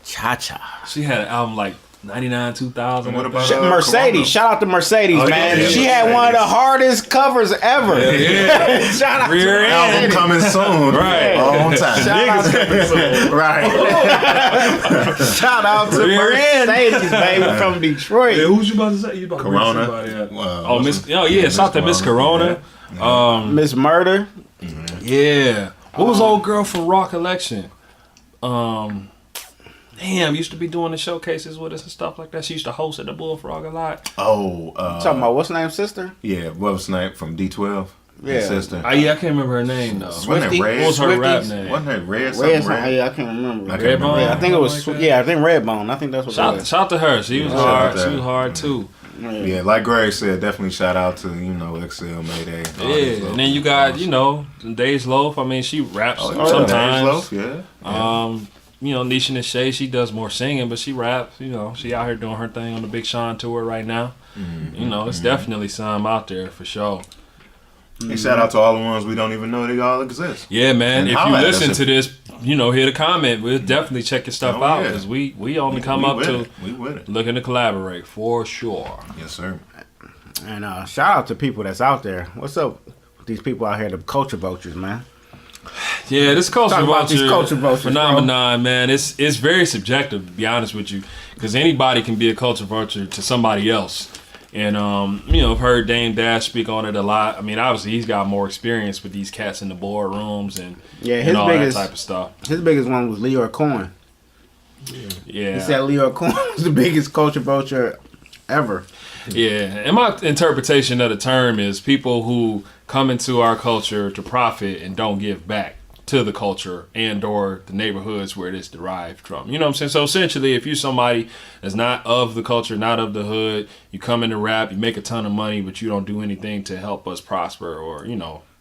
Speaker 3: Cha Cha.
Speaker 1: She had an album like 99, 2000.
Speaker 2: What about
Speaker 3: Mercedes.
Speaker 2: Corona?
Speaker 3: Shout out to Mercedes,
Speaker 2: Oh,
Speaker 3: man.
Speaker 2: yeah,
Speaker 3: She
Speaker 2: Mercedes.
Speaker 3: had one of the hardest covers ever.
Speaker 1: Yeah.
Speaker 3: Shout out
Speaker 1: Rear
Speaker 3: to
Speaker 1: end.
Speaker 2: Album
Speaker 3: Mercedes.
Speaker 2: coming soon.
Speaker 1: Right.
Speaker 2: On time.
Speaker 3: Shout out to,
Speaker 2: Right.
Speaker 3: shout out to
Speaker 1: Rear end.
Speaker 3: Mercedes, baby, from Detroit.
Speaker 1: Yeah, who's you about to say? You about to bring
Speaker 2: Corona.
Speaker 1: somebody up.
Speaker 2: Wow.
Speaker 1: Miss. Oh yeah, shout out to Miss Corona.
Speaker 3: Miss Murder.
Speaker 1: Yeah. What was old girl from Rock Election? Damn, used to be doing the showcases with us and stuff like that. She used to host at the Bullfrog a lot.
Speaker 2: Oh,
Speaker 3: Talking about what's her name, sister?
Speaker 2: yeah, what was name from D12?
Speaker 3: Yeah.
Speaker 2: His sister.
Speaker 1: Yeah, I can't remember her name though.
Speaker 2: Wasn't
Speaker 3: Swiftie?
Speaker 2: it Red?
Speaker 1: What was her rap
Speaker 3: Swifties?
Speaker 1: name?
Speaker 2: Wasn't it Red?
Speaker 3: Red,
Speaker 2: Something Red?
Speaker 3: yeah, I can't remember.
Speaker 2: I can't remember.
Speaker 1: Redbone?
Speaker 3: Yeah, I think it was.
Speaker 1: Something like that?
Speaker 3: Yeah, I think Redbone. I think that's what it
Speaker 1: Shout
Speaker 3: was.
Speaker 1: to her. She was
Speaker 2: Shout
Speaker 1: hard.
Speaker 2: out
Speaker 1: She
Speaker 2: to
Speaker 1: was
Speaker 2: her.
Speaker 1: hard too.
Speaker 2: Yeah, like Greg said, definitely shout out to, XL, Mayday. all these
Speaker 1: Yeah,
Speaker 2: little
Speaker 1: and then you got,
Speaker 2: people.
Speaker 1: Days Loaf. I mean, she raps
Speaker 2: Oh, yeah,
Speaker 1: sometimes.
Speaker 2: Days Loaf, yeah.
Speaker 1: Nisha and Shay, she does more singing, but she raps. She out here doing her thing on the Big Sean tour right now. It's definitely some out there for sure.
Speaker 2: And shout out to all the ones we don't even know they all exist.
Speaker 1: Yeah, man.
Speaker 2: And
Speaker 1: If you
Speaker 2: holla at us
Speaker 1: listen
Speaker 2: if-
Speaker 1: to this, hit a comment. We'll definitely check your stuff
Speaker 2: Oh,
Speaker 1: out
Speaker 2: yeah.
Speaker 1: because we only come
Speaker 2: We
Speaker 1: up
Speaker 2: with
Speaker 1: to
Speaker 2: it. We with it.
Speaker 1: looking to collaborate for sure.
Speaker 2: Yes, sir.
Speaker 3: And shout out to people that's out there. What's up with these people out here, the culture vultures, man?
Speaker 1: Yeah, this culture
Speaker 3: Talk about these culture vultures,
Speaker 1: phenomenon, man. It's very subjective, to be honest with you, because anybody can be a culture vulture to somebody else. And I've heard Dame Dash speak on it a lot. I mean, obviously he's got more experience with these cats in the boardrooms and
Speaker 3: His
Speaker 1: all
Speaker 3: biggest
Speaker 1: that type of stuff.
Speaker 3: His biggest one was Leor Cohen.
Speaker 1: Yeah,
Speaker 3: He said Leor Cohen was the biggest culture vulture ever.
Speaker 1: yeah. And my interpretation of the term is people who come into our culture to profit and don't give back to the culture and or the neighborhoods where it is derived from. You know what I'm saying? So essentially, if you're somebody that's not of the culture, not of the hood, you come into rap, you make a ton of money, but you don't do anything to help us prosper, or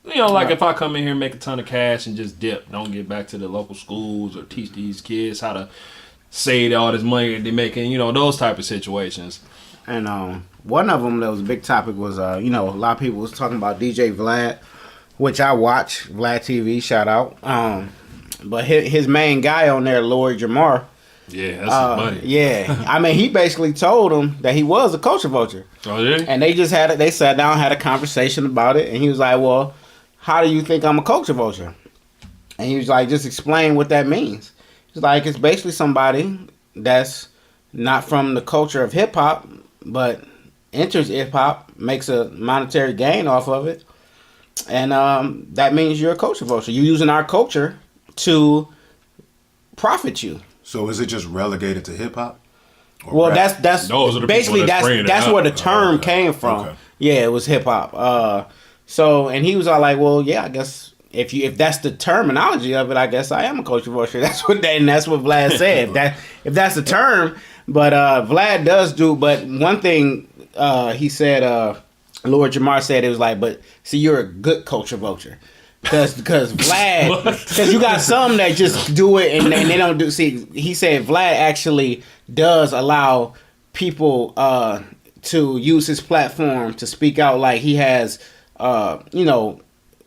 Speaker 1: like if I come in here and make a ton of cash and just dip, don't get back to the local schools or teach these kids how to save all this money that they're making, those type of situations.
Speaker 3: And one of them that was a big topic was, a lot of people was talking about DJ Vlad, which I watch, Vlad TV, shout out. But his main guy on there, Lord Jamar.
Speaker 1: Yeah, that's his money.
Speaker 3: Yeah, I mean, he basically told him that he was a culture vulture.
Speaker 1: Oh, yeah?
Speaker 3: And they sat down, had a conversation about it, and he was like, well, how do you think I'm a culture vulture? And he was like, just explain what that means. He's like, it's basically somebody that's not from the culture of hip-hop, but enters hip-hop, makes a monetary gain off of it, and that means you're a culture vulture. You're using our culture to profit you.
Speaker 2: So is it just relegated to hip hop?
Speaker 3: Well, that's
Speaker 1: Those are the
Speaker 3: basically
Speaker 1: people that's bringing it
Speaker 3: that's
Speaker 1: up.
Speaker 3: where the term
Speaker 2: okay.
Speaker 3: came from.
Speaker 2: Okay.
Speaker 3: Yeah, it was hip hop. So and he was all like, well, yeah, I guess if that's the terminology of it, I guess I am a culture vulture. That's what Vlad said. If that's the term, but Vlad does do. But one thing he said, Lord Jamar said, it was like, but see, you're a good culture vulture. Because Vlad, because you got some that just do it and they don't do. See, he said Vlad actually does allow people to use his platform to speak out. Like he has,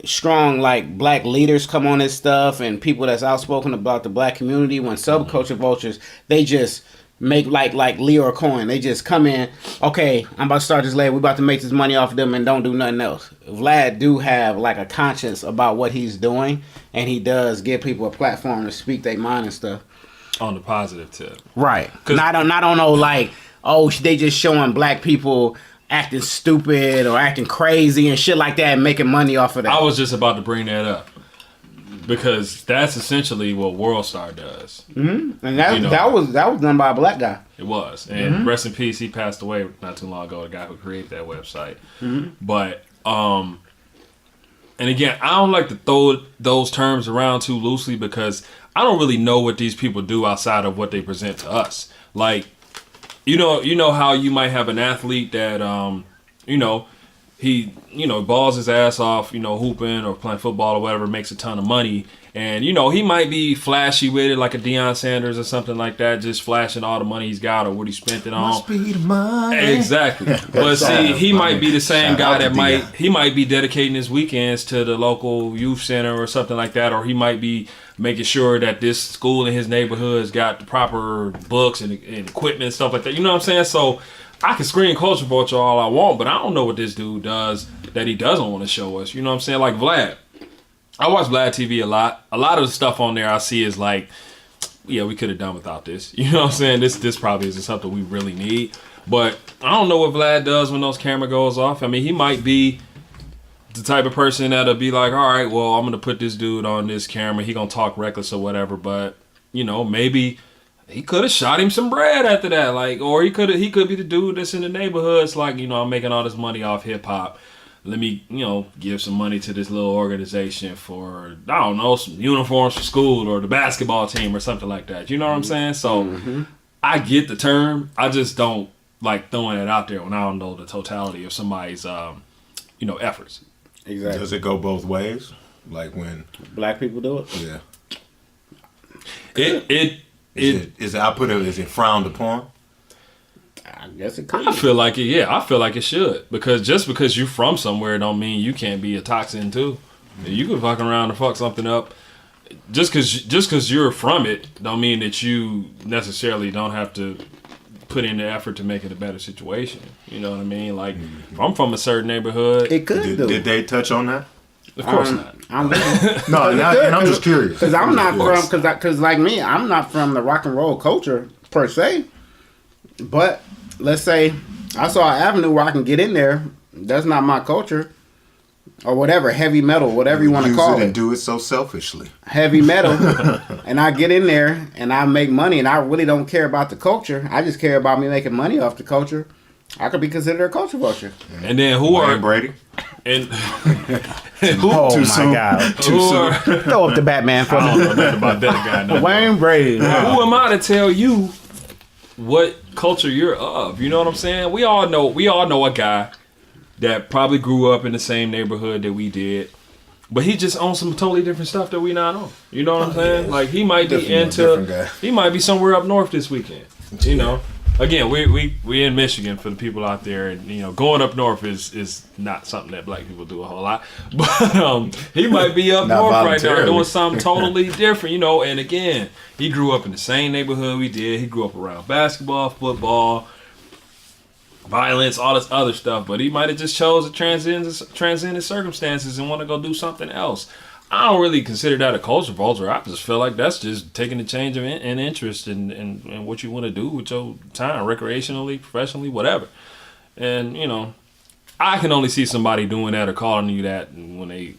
Speaker 3: strong like black leaders come on his stuff and people that's outspoken about the black community. When subculture vultures, they just make like Leo Cohen. They just come in. Okay, I'm about to start this label. We about to make this money off of them and don't do nothing else. Vlad do have like a conscience about what he's doing, and he does give people a platform to speak their mind and stuff.
Speaker 1: On the positive tip,
Speaker 3: right? Not on no like, oh, they just showing black people acting stupid or acting crazy and shit like that and making money off of that.
Speaker 1: I was just about to bring that up. Because that's essentially what WorldStar does. Mm-hmm.
Speaker 3: And that was done by a black guy.
Speaker 1: It was. And rest in peace, he passed away not too long ago, the guy who created that website. Mm-hmm. But, and again, I don't like to throw those terms around too loosely because I don't really know what these people do outside of what they present to us. Like, you know how you might have an athlete that, he, balls his ass off, hooping or playing football or whatever, makes a ton of money. And, he might be flashy with it like a Deion Sanders or something like that, just flashing all the money he's got or what he spent it on.
Speaker 2: Must be the money.
Speaker 1: Exactly. But see, he might be the same guy that might be dedicating his weekends to the local youth center or something like that, or he might be making sure that this school in his neighborhood has got the proper books and equipment and stuff like that. You know what I'm saying? So I can scream culture vulture all I want, but I don't know what this dude does that he doesn't want to show us. You know what I'm saying? Like Vlad. I watch Vlad TV a lot. A lot of the stuff on there I see is like, yeah, we could have done without this. You know what I'm saying? This probably isn't something we really need. But I don't know what Vlad does when those camera goes off. I mean, he might be the type of person that'll be like, all right, well, I'm going to put this dude on this camera. He going to talk reckless or whatever. But, maybe he could have shot him some bread after that, like, or he could be the dude that's in the neighborhood. It's like, I'm making all this money off hip hop. Let me, give some money to this little organization for, I don't know, some uniforms for school or the basketball team or something like that. You know what I'm saying? So I get the term. I just don't like throwing it out there when I don't know the totality of somebody's, efforts.
Speaker 3: Exactly.
Speaker 2: Does it go both ways? Like when
Speaker 3: black people do it?
Speaker 2: Yeah.
Speaker 1: Is
Speaker 2: it frowned upon?
Speaker 3: I guess it could.
Speaker 1: I feel like it. Yeah, I feel like it should, because just because you're from somewhere don't mean you can't be a toxin too. You can fuck around and fuck something up. Just because you're from it don't mean that you necessarily don't have to put in the effort to make it a better situation. You know what I mean? Like if I'm from a certain neighborhood,
Speaker 3: it could.
Speaker 2: Did they touch on that?
Speaker 1: Of course not.
Speaker 2: No, and I'm just curious.
Speaker 3: Because I'm not from, because like me, I'm not from the rock and roll culture per se. But let's say I saw an avenue where I can get in there. That's not my culture, or whatever, heavy metal, whatever you want to call it.
Speaker 2: And do it so selfishly.
Speaker 3: Heavy metal, and I get in there and I make money, and I really don't care about the culture. I just care about me making money off the culture. I could be considered a culture vulture.
Speaker 1: And then who are
Speaker 2: Brady?
Speaker 1: And
Speaker 3: oh my God!
Speaker 2: Too soon.
Speaker 3: Throw up the Batman for me.
Speaker 1: I don't know nothing about that guy. No
Speaker 3: Wayne Brady.
Speaker 1: Who am I to tell you what culture you're of? You know what I'm saying? We all know a guy that probably grew up in the same neighborhood that we did, but he just owns some totally different stuff that we not on. You know what I'm saying? Like he might be he might be somewhere up north this weekend. You know. Again, we in Michigan for the people out there, and going up north is not something that black people do a whole lot. But he might be up north right now doing something totally different, And again, he grew up in the same neighborhood we did. He grew up around basketball, football, violence, all this other stuff. But he might have just chose to transcend his circumstances and want to go do something else. I don't really consider that a culture vulture. I just feel like that's just taking a change of in interest in what you want to do with your time, recreationally, professionally, whatever. And, I can only see somebody doing that or calling you that when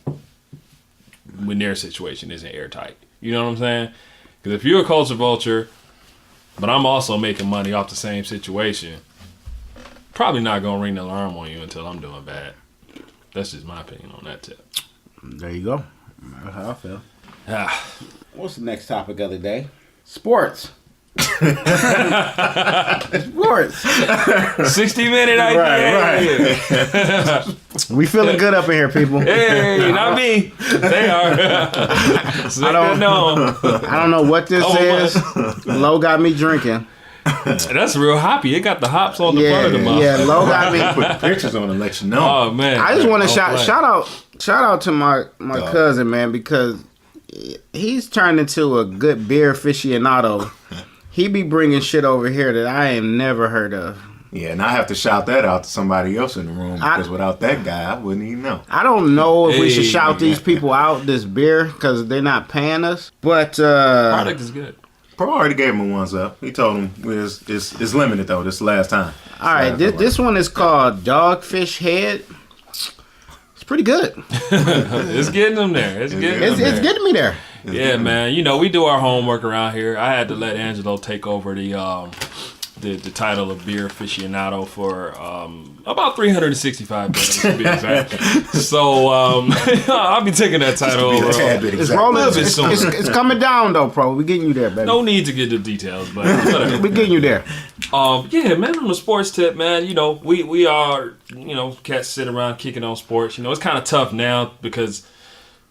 Speaker 1: their situation isn't airtight. You know what I'm saying? Because if you're a culture vulture, but I'm also making money off the same situation, probably not going to ring the alarm on you until I'm doing bad. That's just my opinion on that tip.
Speaker 3: There you go. How I feel.
Speaker 1: Ah.
Speaker 3: What's the next topic of the day? Sports. Sports.
Speaker 1: 60-minute idea.
Speaker 3: Right. We feeling good up in here, people.
Speaker 1: Hey, not me. They are. So
Speaker 3: I don't know what this is. Lo got me drinking.
Speaker 1: That's real hoppy. It got the hops on the front of the mouth.
Speaker 3: Yeah, Lo got me.
Speaker 2: Put pictures on to let you know.
Speaker 1: Oh man.
Speaker 3: I just want to shout out to my cousin, man, because he's turned into a good beer aficionado. He be bringing shit over here that I ain't never heard of.
Speaker 2: Yeah, and I have to shout that out to somebody else in the room because without that guy, I wouldn't even know.
Speaker 3: I don't know if we should shout these people out this beer because they're not paying us. But
Speaker 1: product is good.
Speaker 2: Pro already gave him a ones up. He told him it's limited though. This is the last time.
Speaker 3: All right, this one is called Dogfish Head. It's pretty good.
Speaker 1: It's getting them there. It's
Speaker 3: getting me there.
Speaker 1: Yeah, man. You know, we do our homework around here. I had to let Angelo take over the title of beer aficionado for about 365 days to be exact. So I'll be taking that title over.
Speaker 3: It's rolling. It's coming down though, Pro. We're getting you there, baby.
Speaker 1: No need to get the details, but whatever.
Speaker 3: We're getting you there.
Speaker 1: Yeah, man. On the sports tip, man. You know, we are cats sit around kicking on sports. You know, it's kind of tough now because.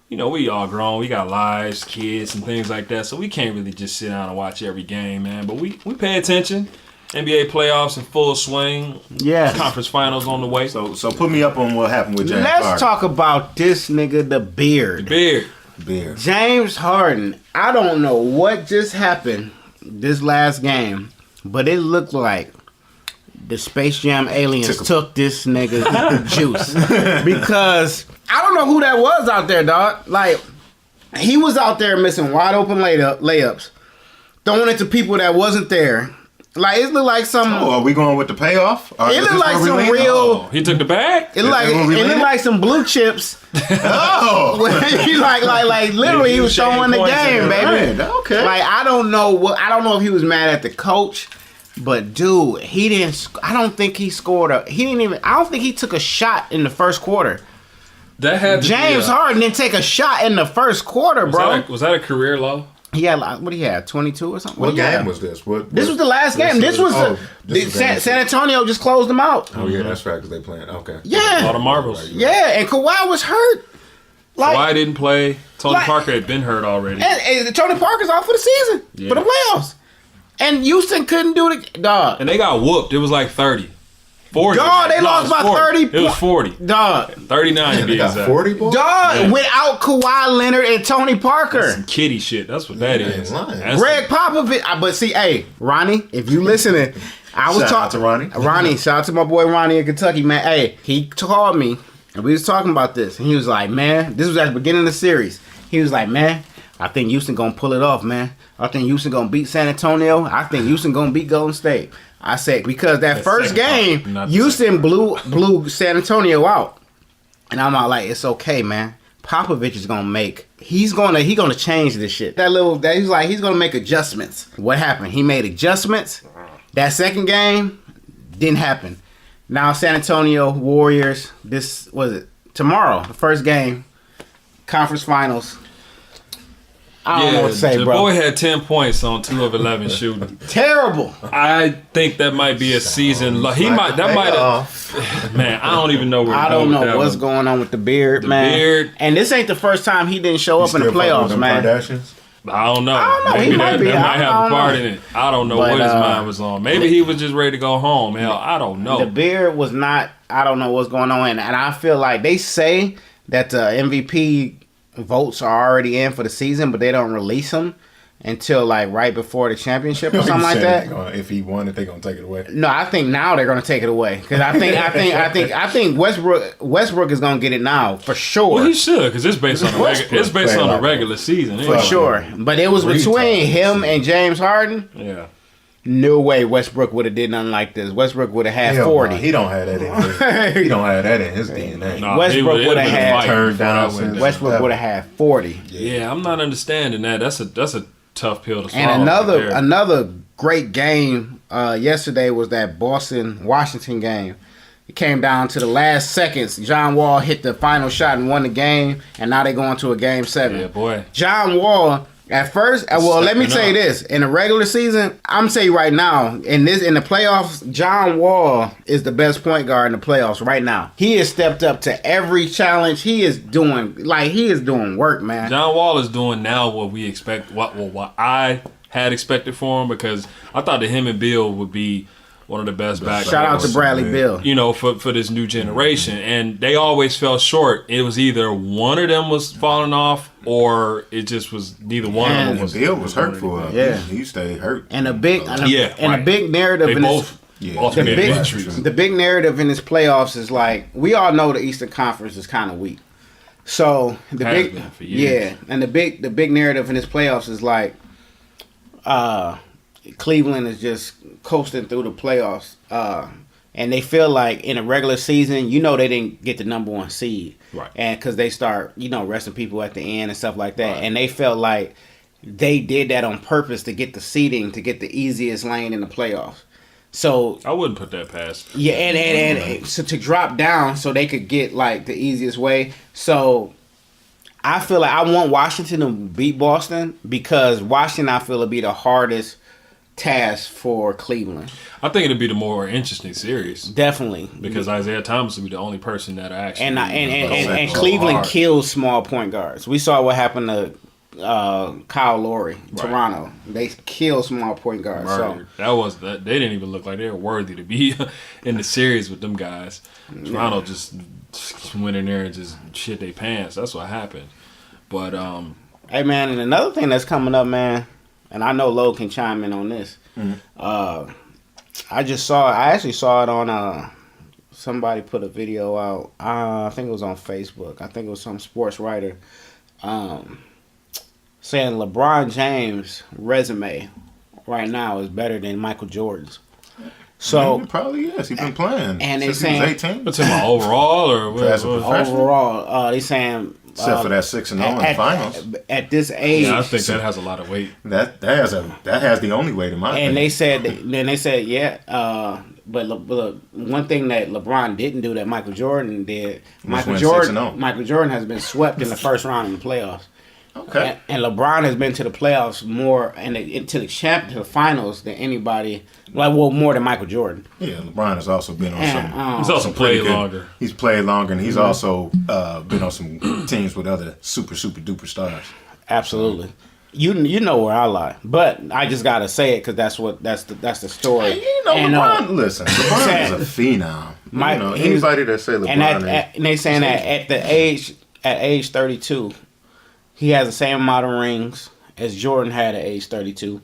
Speaker 1: You know, we all grown. We got lives, kids, and things like that. So we can't really just sit down and watch every game, man. But we pay attention. NBA playoffs in full swing.
Speaker 3: Yeah.
Speaker 1: Conference finals on the way.
Speaker 2: So put me up on what happened with James
Speaker 3: Let's
Speaker 2: Harden.
Speaker 3: talk about this nigga, the beard.
Speaker 1: Beard.
Speaker 3: James Harden. I don't know what just happened this last game, but it looked like the Space Jam aliens took this nigga's juice. Because I don't know who that was out there, dog. Like, he was out there missing wide open layups, throwing it to people that wasn't there. Like, it looked like some...
Speaker 2: Oh, are we going with the payoff?
Speaker 3: It looked like some real...
Speaker 1: Oh, he took the bag?
Speaker 3: It looked like some blue chips.
Speaker 2: Oh!
Speaker 3: like literally he was throwing the game, baby.
Speaker 2: Right. Okay.
Speaker 3: Like, I don't know if he was mad at the coach, but dude, he didn't... I don't think he scored I don't think he took a shot in the first quarter.
Speaker 1: That had to
Speaker 3: James Harden didn't take a shot in the first quarter, bro.
Speaker 1: Was that a career low?
Speaker 3: He had, what did he have, 22 or something?
Speaker 2: What game was this?
Speaker 3: This was the last game. This was San Antonio just closed them out.
Speaker 2: Oh, yeah, that's right, because they playing. Okay.
Speaker 3: Yeah.
Speaker 1: A lot of marbles.
Speaker 3: Yeah, and Kawhi was hurt.
Speaker 1: Kawhi didn't play. Tony Parker had been hurt already.
Speaker 3: And Tony Parker's out for the season, for the playoffs. And Houston couldn't do it, dog.
Speaker 1: And they got whooped. It was like 30. 40.
Speaker 3: Dog, they lost by 30
Speaker 1: It was 40.
Speaker 3: Dog.
Speaker 1: 39 to be exact.
Speaker 2: 40 boy?
Speaker 3: Dog, without Kawhi Leonard and Tony Parker.
Speaker 1: That's some kitty shit. That's what that is.
Speaker 3: Greg Popovich. But see, hey, Ronnie, if you listening,
Speaker 2: Shout out to Ronnie.
Speaker 3: Shout out to my boy Ronnie in Kentucky, man. Hey, he called me, and we was talking about this. And he was like, man, this was at the beginning of the series. He was like, man, I think Houston going to pull it off, man. I think Houston going to beat San Antonio. I think Houston going to beat Golden State. I said, because that first game, Houston blew San Antonio out. And I'm all like, it's okay, man. Popovich is gonna he's gonna change this shit. He's gonna make adjustments. What happened? He made adjustments. That second game didn't happen. Now San Antonio Warriors, tomorrow, the first game, conference finals. I don't know what to say,
Speaker 1: the
Speaker 3: bro.
Speaker 1: The boy had 10 points on 2 of 11 shooting.
Speaker 3: Terrible.
Speaker 1: I think that might be a season. Man, I don't even know where.
Speaker 3: I don't know what's going on with the beard, man. And this ain't the first time he didn't show up in the playoffs, man.
Speaker 1: I don't know.
Speaker 3: Maybe
Speaker 1: he
Speaker 3: might
Speaker 1: have a part in it. I don't know what his mind was on. Maybe he was just ready to go home. Hell, I don't know.
Speaker 3: The beard was not. I don't know what's going on, and I feel like they say that the MVP votes are already in for the season, but they don't release them until like right before the championship or something like that.
Speaker 2: If he won it, they're gonna take it away.
Speaker 3: No, I think now they're gonna take it away because I think Westbrook is gonna get it now for sure.
Speaker 1: Well, he should because it's based on the regular season
Speaker 3: for sure. But it was between him and James Harden.
Speaker 1: Yeah.
Speaker 3: No way Westbrook would have did nothing like this. Westbrook would have had 40.
Speaker 2: He don't have that in his. He don't have that in his DNA.
Speaker 1: Nah,
Speaker 3: Westbrook would have had
Speaker 2: turned down.
Speaker 3: Westbrook would have had 40.
Speaker 1: Yeah, I'm not understanding that. That's a tough pill to swallow.
Speaker 3: And another great game yesterday was that Boston-Washington game. It came down to the last seconds. John Wall hit the final shot and won the game, and now they going to a game 7.
Speaker 1: Yeah, boy.
Speaker 3: John Wall, at first, well, let me tell you this. In the regular season, I'm saying right now, in the playoffs, John Wall is the best point guard in the playoffs right now. He has stepped up to every challenge. He is doing work, man.
Speaker 1: John Wall is doing now what we expect, what I had expected for him, because I thought that him and Bill would be one of the best backcourts.
Speaker 3: Shout out to Bradley Beal.
Speaker 1: You know, for this new generation. And they always fell short. It was either one of them was falling off or it just was neither one of them was.
Speaker 2: Bill was hurt for he stayed hurt.
Speaker 3: And a big narrative
Speaker 1: they
Speaker 3: in
Speaker 1: both
Speaker 3: the big narrative in this playoffs is like, we all know the Eastern Conference is kind of weak. So the big narrative in this playoffs is like Cleveland is just coasting through the playoffs, and they feel like in a regular season, they didn't get the number 1 seed,
Speaker 1: right?
Speaker 3: And because they start, resting people at the end and stuff like that, right. And they felt like they did that on purpose to get the seeding, to get the easiest lane in the playoffs. So
Speaker 1: I wouldn't put that past.
Speaker 3: Yeah, and so to drop down so they could get like the easiest way. So I feel like I want Washington to beat Boston, because Washington, I feel, will be the hardest task for Cleveland.
Speaker 1: I think it'll be the more interesting series.
Speaker 3: Definitely.
Speaker 1: Because Isaiah Thomas will be the only person that actually...
Speaker 3: And Cleveland kills small point guards. We saw what happened to Kyle Lowry, right. Toronto. They kill small point guards. So
Speaker 1: they didn't even look like they were worthy to be in the series with them guys. Toronto just went in there and just shit their pants. That's what happened. But
Speaker 3: hey man, and another thing that's coming up, man, and I know Lo can chime in on this. Mm-hmm. I actually saw it on somebody put a video out. I think it was on Facebook. I think it was some sports writer saying LeBron James' resume right now is better than Michael Jordan's. So
Speaker 2: he probably is. He's been playing
Speaker 3: and
Speaker 2: since
Speaker 3: they
Speaker 2: he was
Speaker 3: saying
Speaker 2: 18.
Speaker 1: But overall or what?
Speaker 3: Overall, they saying
Speaker 2: except for that 6-0 in the finals.
Speaker 3: At this age,
Speaker 1: I think that has a lot of weight.
Speaker 2: That has the only weight in my opinion.
Speaker 3: And they said, but one thing that LeBron didn't do that Michael Jordan did, Michael Jordan has been swept in the first round in the playoffs.
Speaker 2: Okay.
Speaker 3: And LeBron has been to the playoffs more and to the finals than anybody. More than Michael Jordan.
Speaker 2: Yeah, LeBron has also been on some.
Speaker 1: He's also played longer.
Speaker 2: He's played longer, and he's also been on some teams with other super duper stars.
Speaker 3: Absolutely. You know where I lie, but I just gotta say it because that's the story.
Speaker 2: Hey, LeBron. Listen, LeBron is a phenom. Anybody that say LeBron,
Speaker 3: and they saying that at age 32. He has the same amount of rings as Jordan had at age 32.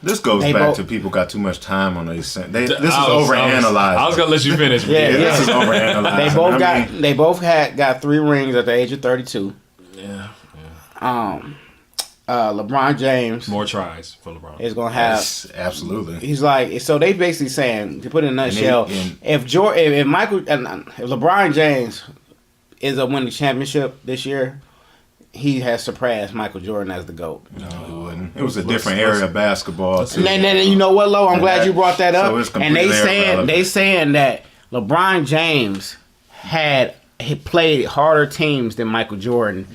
Speaker 2: This goes back to people got too much time on these. This is overanalyzed.
Speaker 1: I was gonna let you finish.
Speaker 2: This is overanalyzed.
Speaker 3: They both got 3 rings at the age of 32.
Speaker 1: Yeah.
Speaker 3: LeBron James
Speaker 1: more tries for LeBron
Speaker 3: is gonna have
Speaker 2: absolutely.
Speaker 3: He's like, so they basically saying, to put it in a nutshell, if LeBron James is a winning championship this year, he has surpassed Michael Jordan as the GOAT.
Speaker 2: No, he wouldn't. It was a different era of basketball.
Speaker 3: And you know what, Lo? I'm glad you brought that up. So and they saying that LeBron James he played harder teams than Michael Jordan.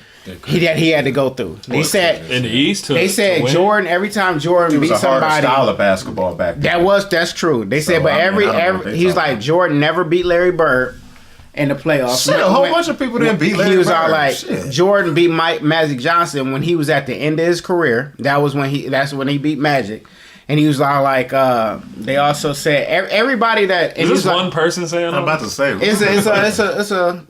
Speaker 3: He had to go through. They said
Speaker 1: in the East.
Speaker 3: They said Jordan, every time Jordan beat somebody,
Speaker 2: style of basketball back then. That's true. They said, but he's like Jordan never beat Larry Bird in the playoffs.
Speaker 3: Shit,
Speaker 2: a whole bunch of people didn't beat Larry Bird.
Speaker 3: He was all like, Jordan beat Magic Johnson when he was at the end of his career. That's when he beat Magic. And he was all like, they also said everybody that.
Speaker 1: Is this one person saying?
Speaker 2: I'm about to say
Speaker 3: it's a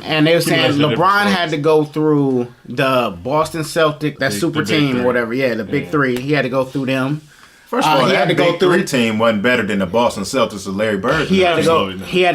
Speaker 3: And they were saying LeBron had to go through the Boston Celtics, that super team, or whatever. Yeah, the big 3. He had to go through them.
Speaker 2: First of all, he had to go through. 3 team wasn't better than the Boston Celtics or Larry Bird.
Speaker 3: He had to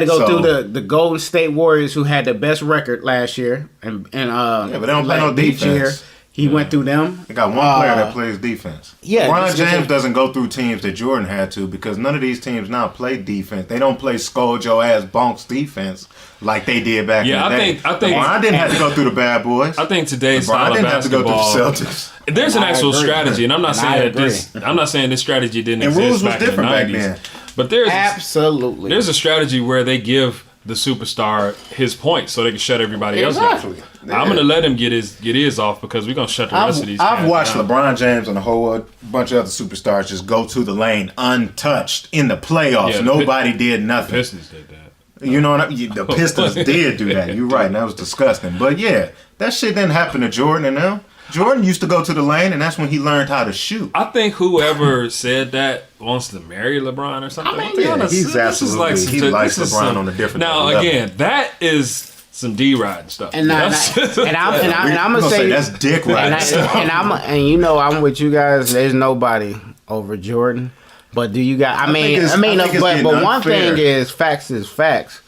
Speaker 3: go through the Golden State Warriors, who had the best record last year, but
Speaker 2: they don't play no defense.
Speaker 3: He went through them.
Speaker 2: They got one player that plays defense.
Speaker 3: Yeah,
Speaker 2: LeBron James doesn't go through teams that Jordan had to because none of these teams now play defense. They don't play scold your ass bonks defense like they did back in the day.
Speaker 1: I think
Speaker 2: LeBron didn't have to go through the bad boys.
Speaker 1: I think today's
Speaker 2: LeBron
Speaker 1: style of
Speaker 2: didn't have to go
Speaker 1: basketball.
Speaker 2: through the Celtics.
Speaker 1: There's an actual strategy, and I'm not saying
Speaker 3: agree.
Speaker 1: I'm not saying this strategy didn't
Speaker 2: And
Speaker 1: exist
Speaker 2: rules was
Speaker 1: back in the
Speaker 2: different back
Speaker 1: 90s.
Speaker 2: then.
Speaker 1: But there's
Speaker 3: Absolutely.
Speaker 1: a strategy where they give the superstar his points so they can shut everybody else
Speaker 3: Exactly.
Speaker 1: down. I'm gonna let him get his off because we're gonna shut the rest of these.
Speaker 2: I've
Speaker 1: guys
Speaker 2: watched
Speaker 1: down.
Speaker 2: LeBron James and a whole bunch of other superstars just go to the lane untouched in the playoffs.
Speaker 1: Yeah,
Speaker 2: Nobody did nothing.
Speaker 1: Pistons did that.
Speaker 2: You know what the Pistons did do that. You're right. And that was disgusting. But yeah, that shit didn't happen to Jordan and them. Jordan used to go to the lane, and that's when he learned how to shoot.
Speaker 1: I think whoever said that wants to marry LeBron or something.
Speaker 2: I mean, yeah, he's absolutely. He likes LeBron on a different
Speaker 1: Now
Speaker 2: level.
Speaker 1: again, that is some D-Rod stuff.
Speaker 3: And I'm gonna say
Speaker 2: that's dick riding stuff.
Speaker 3: And you know I'm with you guys. There's nobody over Jordan. But do you guys? But one thing is facts is facts.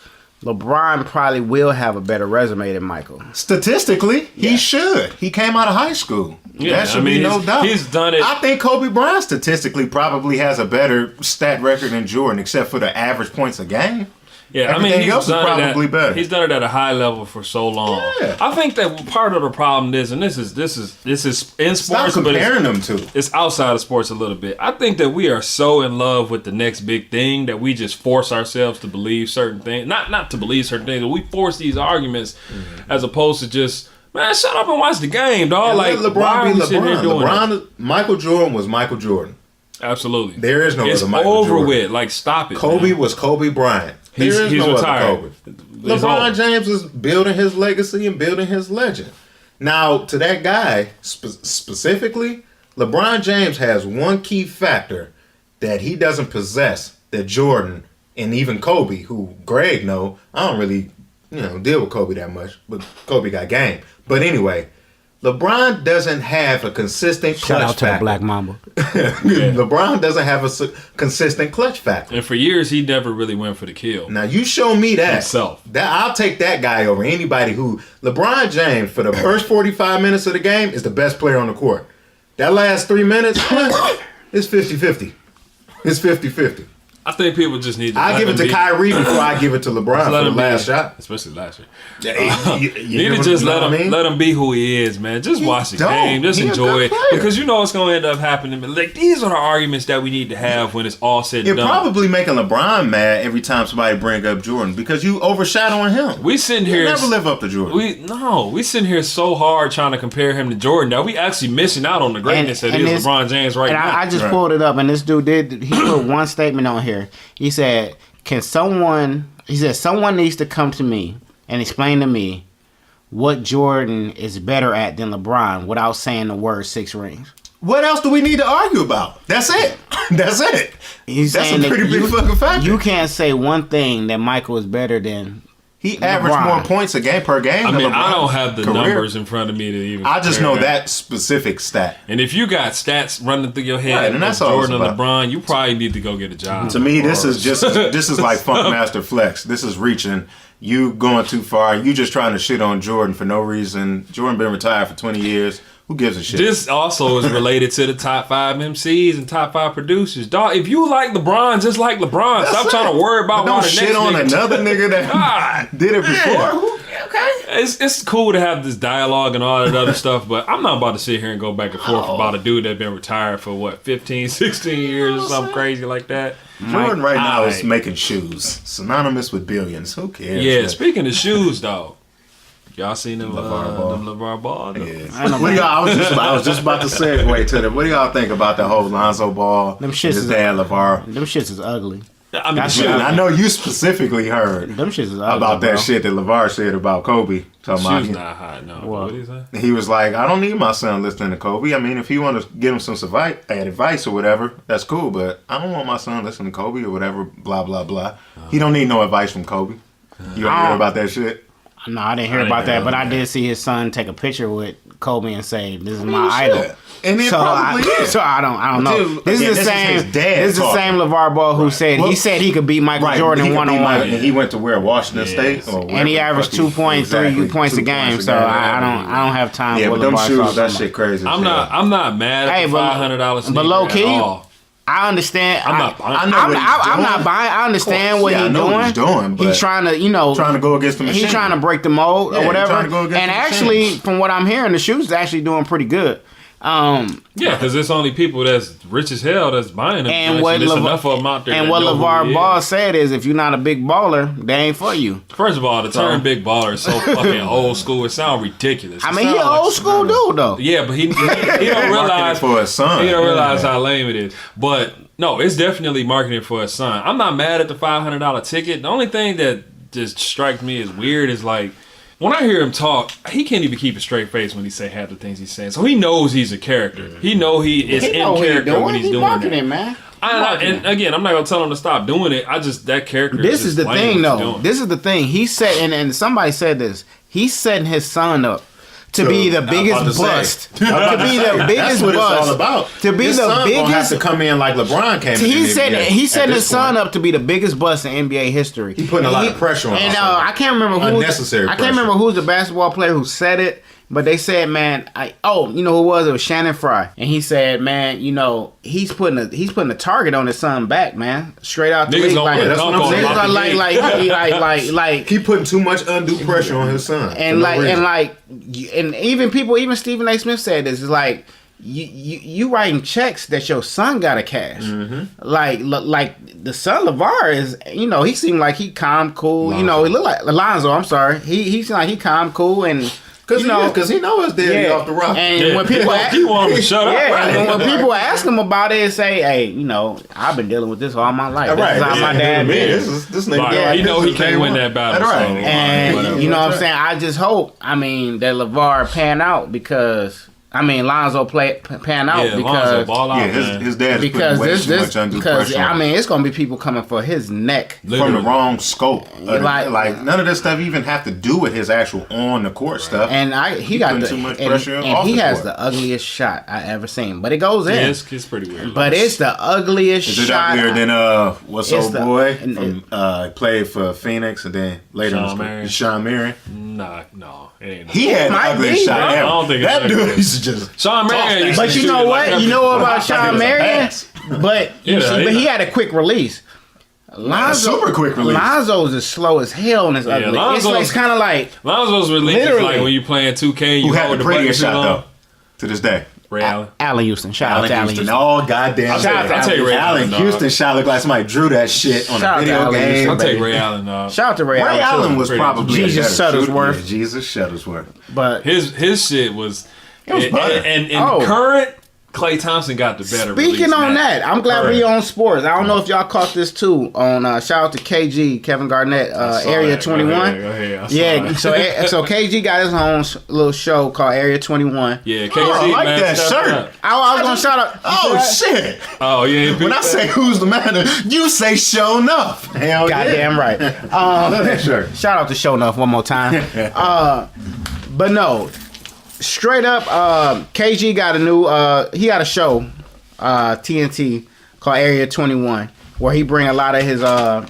Speaker 3: LeBron probably will have a better resume than Michael.
Speaker 2: Statistically, he should. He came out of high school.
Speaker 1: Yeah,
Speaker 2: that should be no doubt.
Speaker 1: He's done it.
Speaker 2: I think Kobe Bryant statistically probably has a better stat record than Jordan, except for the average points a game.
Speaker 1: Yeah,
Speaker 2: Everything
Speaker 1: he's
Speaker 2: else is
Speaker 1: done
Speaker 2: probably better.
Speaker 1: He's done it at a high level for so long.
Speaker 2: Yeah.
Speaker 1: I think that part of the problem is, and this is in
Speaker 2: Stop
Speaker 1: sports,
Speaker 2: comparing them to.
Speaker 1: it's outside of sports a little bit. I think that we are so in love with the next big thing that we just force ourselves to believe certain things. Not to believe certain things, but we force these arguments as opposed to just, man, shut up and watch the game, dog.
Speaker 2: And
Speaker 1: like
Speaker 2: let
Speaker 1: why are
Speaker 2: LeBron
Speaker 1: we
Speaker 2: be
Speaker 1: sitting here doing
Speaker 2: LeBron. Michael Jordan was Michael Jordan.
Speaker 1: Absolutely.
Speaker 2: There is no
Speaker 1: it's
Speaker 2: other Michael
Speaker 1: over
Speaker 2: Jordan.
Speaker 1: with. Like, stop it.
Speaker 2: Kobe
Speaker 1: man.
Speaker 2: was Kobe Bryant.
Speaker 1: He's
Speaker 2: There is no
Speaker 1: retired.
Speaker 2: other Kobe.
Speaker 1: It's
Speaker 2: LeBron
Speaker 1: over.
Speaker 2: James is building his legacy and building his legend. Now, to that guy specifically, LeBron James has one key factor that he doesn't possess that Jordan and even Kobe, who Greg know, I don't really deal with Kobe that much, but Kobe got game. But anyway, LeBron doesn't have a consistent clutch
Speaker 3: Shout out to
Speaker 2: factor.
Speaker 3: the Black Mamba.
Speaker 2: LeBron doesn't have a consistent clutch factor.
Speaker 1: And for years, he never really went for the kill.
Speaker 2: Now you show me that.
Speaker 1: Himself.
Speaker 2: That I'll take that guy over anybody who LeBron James for the first 45 minutes of the game is the best player on the court. That last 3 minutes, it's 50-50. It's 50-50.
Speaker 1: I think people just need to.
Speaker 2: I give it to Kyrie before I give it to LeBron for the last shot.
Speaker 1: Especially last year.
Speaker 2: You
Speaker 1: Need to just let him be who he is, man. Just watch the game, just
Speaker 2: He a
Speaker 1: enjoy
Speaker 2: good
Speaker 1: it,
Speaker 2: player.
Speaker 1: because you know it's gonna end up happening. Like, these are the arguments that we need to have when it's all said
Speaker 2: You're
Speaker 1: and done.
Speaker 2: probably making LeBron mad every time somebody bring up Jordan because you overshadowing him.
Speaker 1: We sitting
Speaker 2: You
Speaker 1: here.
Speaker 2: never live up to Jordan.
Speaker 1: We sitting here so hard trying to compare him to Jordan that we actually missing out on the greatness that is LeBron James right
Speaker 3: and
Speaker 1: now.
Speaker 3: I just pulled it up, and this dude he put one statement on here. He said, someone needs to come to me and explain to me what Jordan is better at than LeBron without saying the word 6 rings.
Speaker 2: What else do we need to argue about? That's it. That's it.
Speaker 3: He's
Speaker 2: That's
Speaker 3: saying
Speaker 2: a pretty big fucking factor.
Speaker 3: You can't say one thing that Michael is better than.
Speaker 2: He averaged
Speaker 3: LeBron.
Speaker 2: more points a game per game.
Speaker 1: I
Speaker 2: than
Speaker 1: mean, I
Speaker 2: LeBron's
Speaker 1: don't have the
Speaker 2: career.
Speaker 1: numbers in front of me to even.
Speaker 2: I just
Speaker 1: compare
Speaker 2: know that specific stat.
Speaker 1: And if you got stats running through your head,
Speaker 2: Right, and that's all
Speaker 1: Jordan
Speaker 2: it's
Speaker 1: and
Speaker 2: about.
Speaker 1: LeBron, you probably need to go get a job.
Speaker 2: To me, this is like Funk Master Flex. This is reaching. You going too far. You just trying to shit on Jordan for no reason. Jordan been retired for 20 years. Who gives a shit?
Speaker 1: This also is related to the top 5 MCs and top 5 producers. Dog, if you like LeBron, just like LeBron.
Speaker 2: That's
Speaker 1: Stop
Speaker 2: it.
Speaker 1: trying to worry about
Speaker 2: But
Speaker 1: why
Speaker 2: don't
Speaker 1: the
Speaker 2: shit
Speaker 1: next
Speaker 2: on
Speaker 1: nigga
Speaker 2: another nigga that
Speaker 1: God.
Speaker 2: did it before.
Speaker 1: It's cool to have this dialogue and all that other stuff, but I'm not about to sit here and go back and forth about a dude that been retired for 15, 16 years or something crazy like that.
Speaker 2: Jordan right now is
Speaker 1: Aight.
Speaker 2: making shoes synonymous with billions. Who cares?
Speaker 1: Yeah,
Speaker 2: man?
Speaker 1: speaking of shoes, dog. Y'all seen them
Speaker 2: LeVar Ball.
Speaker 1: them LeVar Ball?
Speaker 2: Yeah. What do y'all? I was just about to segue to them. What do y'all think about the whole Lonzo Ball?
Speaker 3: Them shits
Speaker 2: and his
Speaker 3: is-
Speaker 2: dad LeVar.
Speaker 3: Them shits is ugly.
Speaker 1: I mean,
Speaker 3: That's
Speaker 1: shoes.
Speaker 2: And I know you specifically heard
Speaker 3: Them shits is ugly.
Speaker 2: about that
Speaker 3: bro.
Speaker 2: shit that LeVar said about Kobe. Talking about
Speaker 1: Shoes not hot, no. What did he say?
Speaker 2: he was like, I don't need my son listening to Kobe. I mean, if he want to give him some advice or whatever, that's cool. But I don't want my son listening to Kobe or whatever. Blah blah blah. He don't need no advice from Kobe. You ever hear about that shit?
Speaker 3: No, I didn't hear about that, but I did see his son take a picture with Kobe and say, "This is my idol."
Speaker 2: And it probably is.
Speaker 3: So I don't know.
Speaker 2: Dude,
Speaker 3: This is the same. This is the same LeVar Ball who said he said he could beat Michael Jordan one-on-one.
Speaker 2: And he went to Washington State,
Speaker 3: and he averaged 2.3 points a game. So I don't have time.
Speaker 2: Yeah,
Speaker 3: for
Speaker 2: but them
Speaker 3: LeVar
Speaker 2: shoes, that shit crazy.
Speaker 1: I'm not mad at the $500 sneaker
Speaker 3: but low key,
Speaker 1: at all.
Speaker 3: I understand.
Speaker 1: I'm not
Speaker 3: I'm not buying. I understand what he's doing.
Speaker 2: But
Speaker 3: he's trying to,
Speaker 2: trying to go against the machine.
Speaker 3: He's trying to break the mold or whatever. And actually, from what I'm hearing, the shoes is actually doing pretty good.
Speaker 1: Yeah, because it's only people that's rich as hell that's buying them.
Speaker 3: And what LeVar Ball said is, if you're not a big baller, they ain't for you.
Speaker 1: First of all, the term big baller is so fucking old school. It sounds ridiculous.
Speaker 3: I mean, he an old school dude though.
Speaker 1: Yeah, but he don't realize
Speaker 2: for his son.
Speaker 1: He don't realize how lame it is. But no, it's definitely marketing for his son. I'm not mad at the $500 ticket. The only thing that just strikes me as weird is like, when I hear him talk, he can't even keep a straight face when he say half the things he's saying. So he knows he's a character. He know he is in character when he's doing
Speaker 3: marketing, it. Man.
Speaker 1: And again, I'm not gonna tell him to stop doing it. I just that character.
Speaker 3: This is the thing, though. This is the thing. He said, and somebody said this. He's setting his son up to be the biggest bust. To be the biggest bust. That's what it's all about. To be the biggest.
Speaker 2: Have to come in like LeBron came.
Speaker 3: He set his son up to be the biggest bust in NBA history.
Speaker 2: He putting a lot of pressure on.
Speaker 3: And I can't remember who. Unnecessary. I can't remember who's the basketball player who said it. But they said, man, you know who it was? It was Shannon Fry, and he said, man, he's putting a target on his son back, man, straight out the league. Like
Speaker 2: he putting too much undue pressure on his son,
Speaker 3: and even Stephen A. Smith said this. It's like you writing checks that your son gotta cash. Mm-hmm. Like the son LeVar is, he seemed like he calm, cool. Lonzo. He looked like Alonzo. I'm sorry, he seemed like he calm, cool, and.
Speaker 2: Because he knows his daddy off the rock.
Speaker 3: And when people
Speaker 1: he want him to shut up.
Speaker 3: And when people ask him about it and say, hey, I've been dealing with this all my life. This is how my dad is.
Speaker 2: This nigga.
Speaker 1: He know he can't win that battle.
Speaker 3: That's right. And you know what I'm saying? I just hope, that LeVar pan out because... Lonzo pan out because
Speaker 1: ball out,
Speaker 2: his dad is putting way too much undue pressure.
Speaker 3: It's gonna be people coming for his neck
Speaker 2: from the wrong scope. Like none of this stuff even have to do with his actual on the court stuff.
Speaker 3: And he got
Speaker 2: too much pressure. And
Speaker 3: he has the ugliest shot I ever seen, but it goes in.
Speaker 1: Yeah, it's pretty weird.
Speaker 3: But it's the ugliest shot.
Speaker 2: Is it uglier than what's old boy from played for Phoenix and then later Sean Marion?
Speaker 1: No, it ain't.
Speaker 2: He had the ugliest shot ever.
Speaker 1: I don't think
Speaker 2: that dude used to just
Speaker 1: Sean Marion.
Speaker 3: But you know what? You know what about Sean Marion? But he had a quick release.
Speaker 2: Super quick release.
Speaker 3: Lonzo's is slow as hell and it's ugly. It's kind of like
Speaker 1: Lonzo's release is like when you playing 2K.
Speaker 2: Who had the prettiest shot though? To this day.
Speaker 1: Ray Allen.
Speaker 3: Allen Houston. Shout out to Allen Houston.
Speaker 2: Oh, goddamn.
Speaker 1: I'll take Ray Allen.
Speaker 2: Houston shot looked like somebody drew that shit on a video game.
Speaker 1: I'll take Ray Allen, dog.
Speaker 3: Shout out to Ray Allen.
Speaker 2: Ray Allen was probably
Speaker 3: Jesus Shuttlesworth.
Speaker 2: Jesus Shuttlesworth.
Speaker 3: But
Speaker 1: his shit was...
Speaker 2: It was butter.
Speaker 1: And current... Klay Thompson got the better.
Speaker 3: Speaking on that, I'm glad we on sports. I don't know if y'all caught this too. On shout out to KG, Kevin Garnett, Area 21.
Speaker 1: Go ahead.
Speaker 3: So KG got his own little show called Area 21.
Speaker 1: Yeah, KG.
Speaker 2: I like that shirt.
Speaker 3: I was gonna shout out.
Speaker 2: Oh shit!
Speaker 1: Oh yeah.
Speaker 2: When I say who's the man, you say Show Enough. Hell
Speaker 3: goddamn right.
Speaker 2: I love that shirt.
Speaker 3: Shout out to Show Enough one more time. But no. Straight up, KG got a new. He got a show, TNT, called Area 21, where he bring a lot of his, the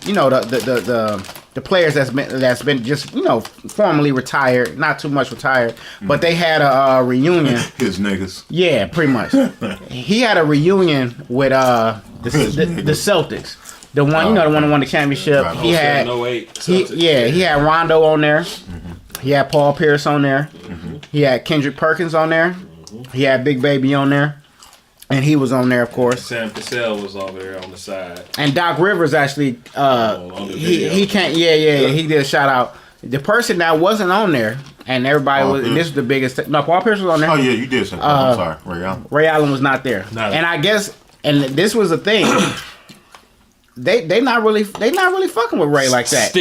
Speaker 3: players that's been just formerly retired, not too much retired, but they had a reunion.
Speaker 2: His niggas.
Speaker 3: Yeah, pretty much. He had a reunion with the Celtics. The one, the one who won the championship. He had he had Rondo on there. Mm-hmm. He had Paul Pierce on there. Mm-hmm. He had Kendrick Perkins on there. Mm-hmm. He had Big Baby on there. And he was on there, of course.
Speaker 1: Sam Cassell was over there on the side.
Speaker 3: And Doc Rivers actually, he can't, he did a shout out. The person that wasn't on there, and everybody was, and this is the biggest, no, Paul Pierce was on there.
Speaker 2: Oh, yeah, you did say I'm sorry, Ray Allen.
Speaker 3: Ray Allen was not there. And I guess, and this was the thing. They not really fucking with Ray like that.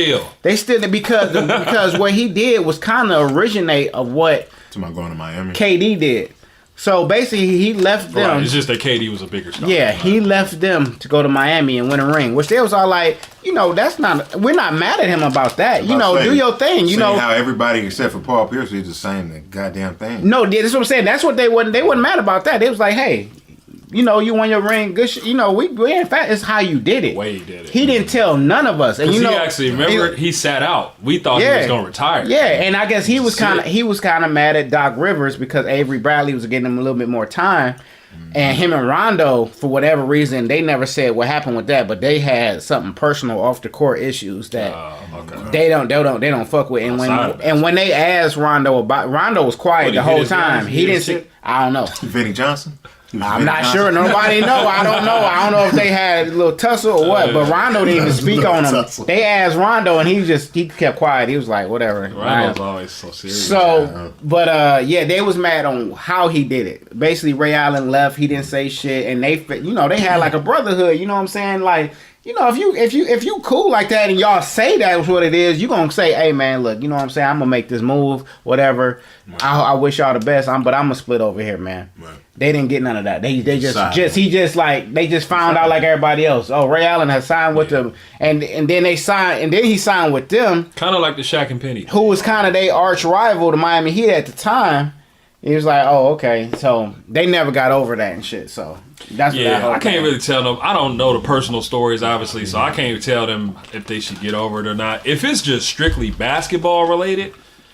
Speaker 3: They still because what he did was kind of originate of what
Speaker 2: going to Miami.
Speaker 3: KD did. So basically, he left them.
Speaker 1: Right, it's just that KD was a bigger star.
Speaker 3: Yeah, he left them to go to Miami and win a ring, which they was all like, that's not. We're not mad at him about that. Do your thing.
Speaker 2: How everybody except for Paul Pierce is the same goddamn thing.
Speaker 3: No, that's what I'm saying. That's what they wasn't. They wasn't mad about that. They was like, hey. You won your ring. Good shit. We in fact, it's how you did it.
Speaker 1: Wade did it.
Speaker 3: He didn't tell none of us. And
Speaker 1: he actually he sat out. We thought he was gonna retire.
Speaker 3: Yeah, and I guess he was kind of mad at Doc Rivers because Avery Bradley was getting him a little bit more time, and him and Rondo, for whatever reason, they never said what happened with that, but they had something personal off the court issues that they don't fuck with. And when they asked Rondo about, Rondo was quiet the whole time. He didn't say, I don't know.
Speaker 2: Vinnie Johnson.
Speaker 3: I'm not sure. Nobody know. I don't know. I don't know if they had a little tussle or what. But Rondo didn't even speak on him. They asked Rondo, and he kept quiet. He was like, whatever.
Speaker 1: Rondo's always so serious.
Speaker 3: So, but they was mad on how he did it. Basically, Ray Allen left. He didn't say shit, and they had like a brotherhood. You know what I'm saying? Like, if you cool like that and y'all say that's what it is, you gonna say, hey man, look, you know what I'm saying? I'm gonna make this move, whatever. Right. I wish y'all the best. But I'm gonna split over here, man. Right. They didn't get none of that. They just found out like everybody else. Oh, Ray Allen has signed with them, and then he signed with them.
Speaker 1: Kind of like the Shaq and Penny,
Speaker 3: who was kind of their arch rival to Miami Heat at the time. He was like, oh, okay. So they never got over that and shit. So that's what
Speaker 1: I can't really tell them. I don't know the personal stories, obviously, so I can't even tell them if they should get over it or not. If it's just strictly basketball related,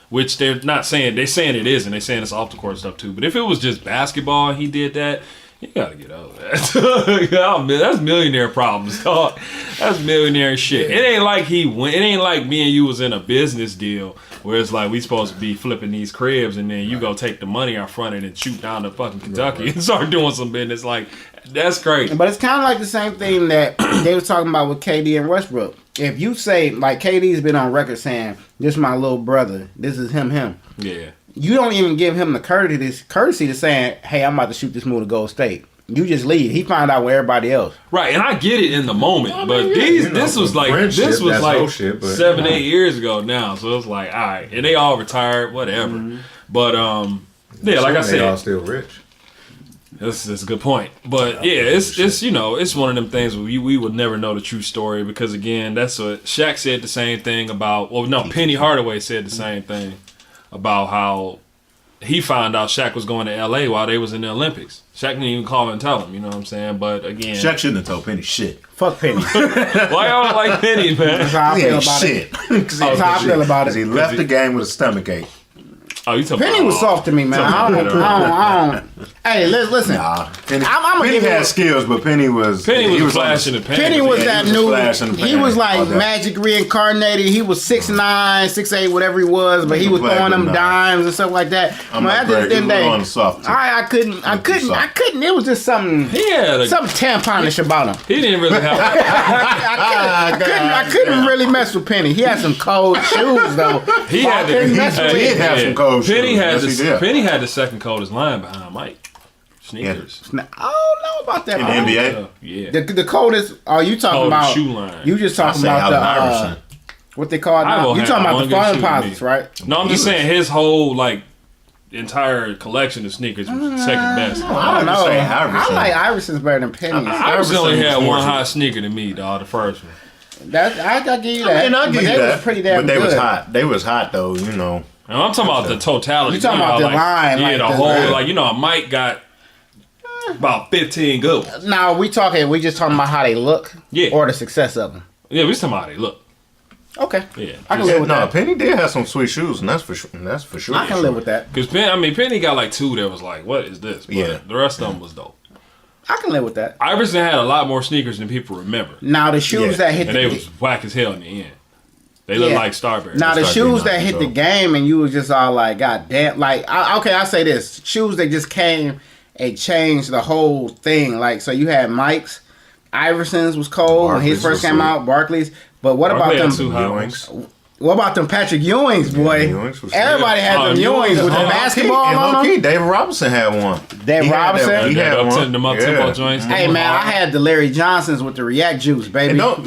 Speaker 1: which they're not saying, they're saying it is, and they're saying it's off the court stuff too. But if it was just basketball and he did that, you gotta get over that. That's millionaire problems, dog. That's millionaire shit. It ain't like it ain't like me and you was in a business deal where it's like we supposed to be flipping these cribs and then you go take the money out front and shoot down to fucking Kentucky and start doing some business. Like, that's crazy.
Speaker 3: But it's kind of like the same thing that they were talking about with KD and Westbrook. If you say, like, KD's been on record saying, this is my little brother, this is him.
Speaker 1: Yeah.
Speaker 3: You don't even give him the courtesy to saying, hey, I'm about to shoot this move to Gold State. You just leave. He found out with everybody else.
Speaker 1: Right, and I get it in the moment, but this was like 7-8 years ago now, so it's like, all right, and they all retired, whatever. Mm-hmm. But like I said,
Speaker 2: they all still rich.
Speaker 1: That's a good point. But yeah, it's one of them things where we would never know the true story because again, that's what Shaq said the same thing about. Well, no, Penny Hardaway said the same thing about how he found out Shaq was going to LA while they was in the Olympics. Shaq didn't even call him and tell him, you know what I'm saying? But again,
Speaker 2: Shaq shouldn't have told Penny shit.
Speaker 3: Fuck Penny.
Speaker 1: Why y'all don't like Penny, man?
Speaker 3: That's how I feel about it. That's how I feel about it.
Speaker 2: He left the game with a stomachache.
Speaker 1: Oh, you talking
Speaker 3: Penny was soft to me, man. I don't. Hey, listen.
Speaker 2: Nah, Penny had skills, but Penny was
Speaker 1: flashing the pants.
Speaker 3: Penny was that new. He was like Magic reincarnated. He was 6'9", 6'8", whatever he was, but he was throwing them dimes and stuff like that.
Speaker 2: I'm like,
Speaker 3: I couldn't. It was just something. Something tamponish about him.
Speaker 1: He didn't really have.
Speaker 3: I couldn't really mess with Penny. He had some cold shoes though.
Speaker 2: He did have some cold.
Speaker 1: Penny had the second coldest line behind Mike. Sneakers.
Speaker 3: I don't know about that.
Speaker 2: In the NBA?
Speaker 1: Yeah.
Speaker 3: The coldest, are you talking about?
Speaker 1: Shoe line.
Speaker 3: You just talking about the, what they call it now? You talking about the phone deposits, right?
Speaker 1: No, I'm just saying his whole, like, entire collection of sneakers was second best.
Speaker 3: I don't know. I like Iverson's better than Penny's.
Speaker 1: Iverson only had one hot sneaker than me, dog, the first one.
Speaker 3: I give you that.
Speaker 2: I give you that.
Speaker 3: Was pretty damn
Speaker 2: but they
Speaker 3: good.
Speaker 2: was hot. They was hot, though, you know.
Speaker 1: I'm talking about the totality.
Speaker 3: You talking about the line.
Speaker 1: Yeah, the whole, like, you know, Mike got about 15 good ones.
Speaker 3: Now, we just talking about how they look?
Speaker 1: Yeah.
Speaker 3: Or the success of them?
Speaker 1: Yeah, we just talking about how they look.
Speaker 3: Okay.
Speaker 1: Yeah.
Speaker 3: I can live with that.
Speaker 2: Penny did have some sweet shoes, and that's for sure.
Speaker 3: I can live with that.
Speaker 1: Because, Penny got like two that was like, what is this? But the rest of them was dope.
Speaker 3: I can live with that.
Speaker 1: Iverson had a lot more sneakers than people remember.
Speaker 3: Now, the shoes that hit
Speaker 1: they was whack as hell in the end. They look like Starberry.
Speaker 3: Now the shoes that hit the game and you was just all like, God damn. Like, I say this. Shoes that just came and changed the whole thing. Like, so you had Mike's. Iverson's was cold when his first came out. Barkley's. But what about them? What about them Patrick Ewings, boy? Everybody had them Ewings with the basketball on them.
Speaker 2: David Robinson had one.
Speaker 3: David Robinson?
Speaker 1: He had one. Them up-tempo joints.
Speaker 3: Hey, man, I had the Larry Johnsons with the React Juice, baby.
Speaker 2: And don't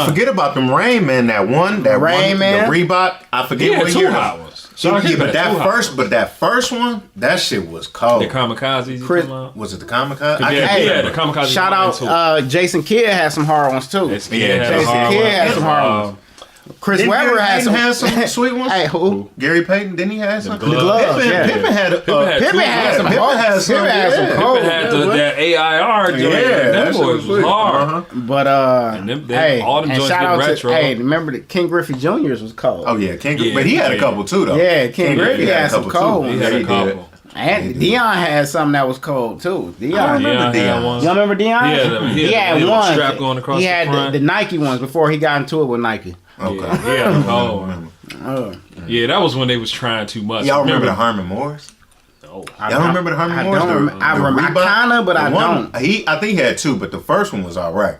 Speaker 2: forget about them Rain Man, that one. The Reebok. I forget what year.
Speaker 1: Hot ones.
Speaker 2: that first one, that shit was cold.
Speaker 1: The kamikazes.
Speaker 3: Chris,
Speaker 2: was it the kamikaze?
Speaker 1: Yeah, the kamikaze.
Speaker 3: Shout out, Jason Kidd had some hard ones too.
Speaker 1: Jason
Speaker 3: Kidd had some hard ones. Chris Webber had some
Speaker 2: sweet ones.
Speaker 3: Hey, who?
Speaker 2: Gary Payton, didn't he have some?
Speaker 3: The gloves,
Speaker 2: Pippen had some cold.
Speaker 1: Pippen had that AIR joint.
Speaker 2: Yeah,
Speaker 1: that boy was hard.
Speaker 3: But
Speaker 1: all them joints
Speaker 3: shout out
Speaker 1: retro.
Speaker 3: to remember that King Griffey Jr.'s was cold.
Speaker 2: Oh yeah, but he had a couple too though.
Speaker 3: Yeah, King Griffey had some cold
Speaker 1: He
Speaker 3: ones.
Speaker 1: had a couple.
Speaker 3: And Dion had something that was cold too.
Speaker 2: I remember Dion.
Speaker 3: You remember Dion?
Speaker 1: He had
Speaker 3: one
Speaker 1: strap going across
Speaker 3: he had
Speaker 1: the front.
Speaker 3: the Nike ones before he got into it with Nike.
Speaker 2: Okay.
Speaker 1: Yeah, that was when they was trying too much.
Speaker 2: Y'all remember the Harmon Moores?
Speaker 1: Oh,
Speaker 2: Y'all remember the Harmon Moores?
Speaker 3: I remember kinda, but I don't.
Speaker 2: I think he had two, but the first one was all right.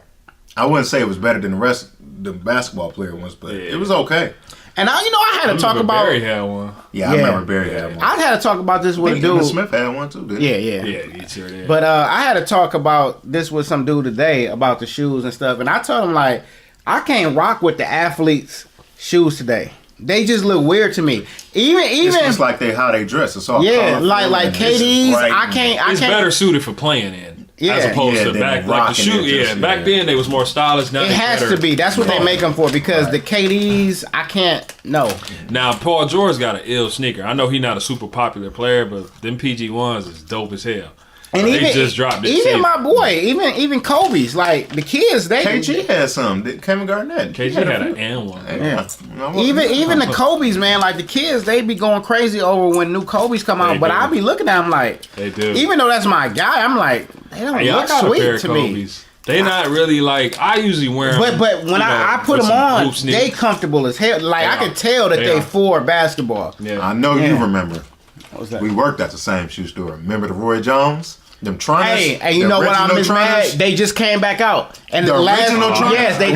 Speaker 2: I wouldn't say it was better than the rest the basketball player ones, but it was okay.
Speaker 3: And I had to talk about
Speaker 1: Barry had one.
Speaker 2: Yeah, I remember Barry had one.
Speaker 3: I had to talk about this with a dude.
Speaker 2: Emmitt Smith had one too, didn't he?
Speaker 3: Yeah,
Speaker 1: he sure did.
Speaker 3: But I had to talk about this with some dude today about the shoes and stuff, and I told him like I can't rock with the athletes' shoes today. They just look weird to me. Even
Speaker 2: it's just like how they dress. It's all colorful
Speaker 3: like KD's. I can't.
Speaker 1: It's better suited for playing in. As opposed to back like the shoe, back then they was more stylish. Now
Speaker 3: it has to be. That's what they make them for because the KDs, I can't. No.
Speaker 1: Now Paul George got an ill sneaker. I know he's not a super popular player, but them PG1s is dope as hell.
Speaker 3: And
Speaker 1: they just dropped it.
Speaker 3: Even my boy, even Kobe's, like the kids, they
Speaker 2: KG had some. Kevin Garnett.
Speaker 1: KG had an N one.
Speaker 3: Yeah. Even the Kobe's, man, like the kids, they be going crazy over when new Kobe's come out. But I be looking at them like,
Speaker 1: they do.
Speaker 3: Even though that's my guy, I'm like, they don't look sweet to me.
Speaker 1: They not really like I usually wear them.
Speaker 3: But when I put them on, they comfortable as hell. Like I can tell that they for basketball.
Speaker 2: Yeah. I know you remember. What was that? We worked at the same shoe store. Remember the Roy Jones? Them Trainers.
Speaker 3: Hey, you know what I'm mad? They just came back out. And the original Trainers? Yes, the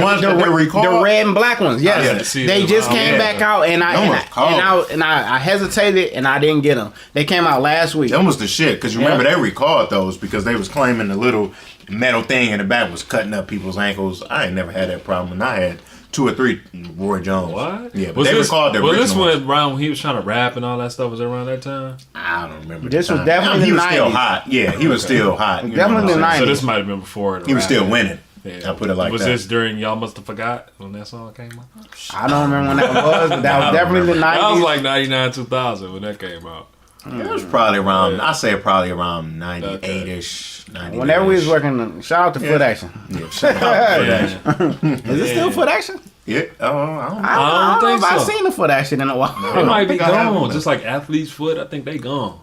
Speaker 3: red and black ones. Yes. They just came back out and I hesitated and I didn't get them. They came out last week.
Speaker 2: Them was the shit because you remember they recalled those because they was claiming the little metal thing in the back was cutting up people's ankles. I ain't never had that problem and I had 2 or 3 Roy Jones.
Speaker 1: What?
Speaker 2: Yeah, but they recalled the original.
Speaker 1: Was this one around when he was trying to rap and all that stuff? Was it around that time?
Speaker 2: I don't remember.
Speaker 3: This was definitely
Speaker 2: he
Speaker 3: the
Speaker 2: was
Speaker 3: 90s.
Speaker 2: still hot. Yeah, he was still hot.
Speaker 3: Definitely the 90s.
Speaker 1: So this might have been before.
Speaker 2: He was still winning. Yeah. I put it like
Speaker 1: was
Speaker 2: that.
Speaker 1: this during Y'all Must Have Forgot when that song came out?
Speaker 3: I don't remember when that was, but that was definitely the 90s.
Speaker 1: That was like 99, 2000 when that came out.
Speaker 2: It was probably around, I say probably around 98-ish.
Speaker 3: Whenever we was working, shout out to Foot Action.
Speaker 2: Yeah, shout out to Foot Action.
Speaker 3: Is it still Foot Action?
Speaker 2: Yeah.
Speaker 1: I don't think so.
Speaker 3: I've seen the Foot Action in a while.
Speaker 1: It might be gone. Just like Athlete's Foot, I think they gone.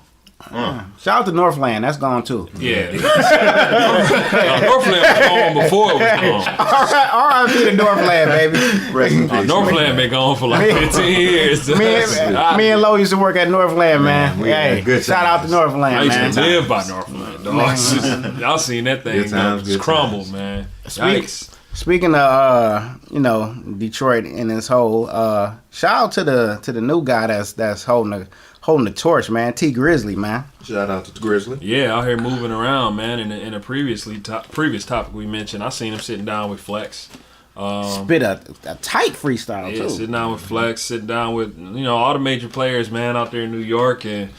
Speaker 3: Shout out to Northland, that's gone too.
Speaker 1: Yeah. Northland was gone before it was gone.
Speaker 3: R.I.P. to Northland, baby.
Speaker 1: Northland been gone for like 15 years.
Speaker 3: Me and Lo used to work at Northland, man. Hey, shout out to Northland,
Speaker 1: I
Speaker 3: man.
Speaker 1: used to live by Northland, dog. Y'all seen that thing just crumble, man. Yikes.
Speaker 3: Speaking of Detroit and his whole shout out to the new guy that's holding the torch, man. T Grizzly, man.
Speaker 2: Shout out to Grizzly.
Speaker 1: Yeah, out here moving around, man. In a previous topic we mentioned, I seen him sitting down with Flex.
Speaker 3: Spit a tight freestyle too.
Speaker 1: Sitting down with Flex, sitting down with all the major players, man, out there in New York, and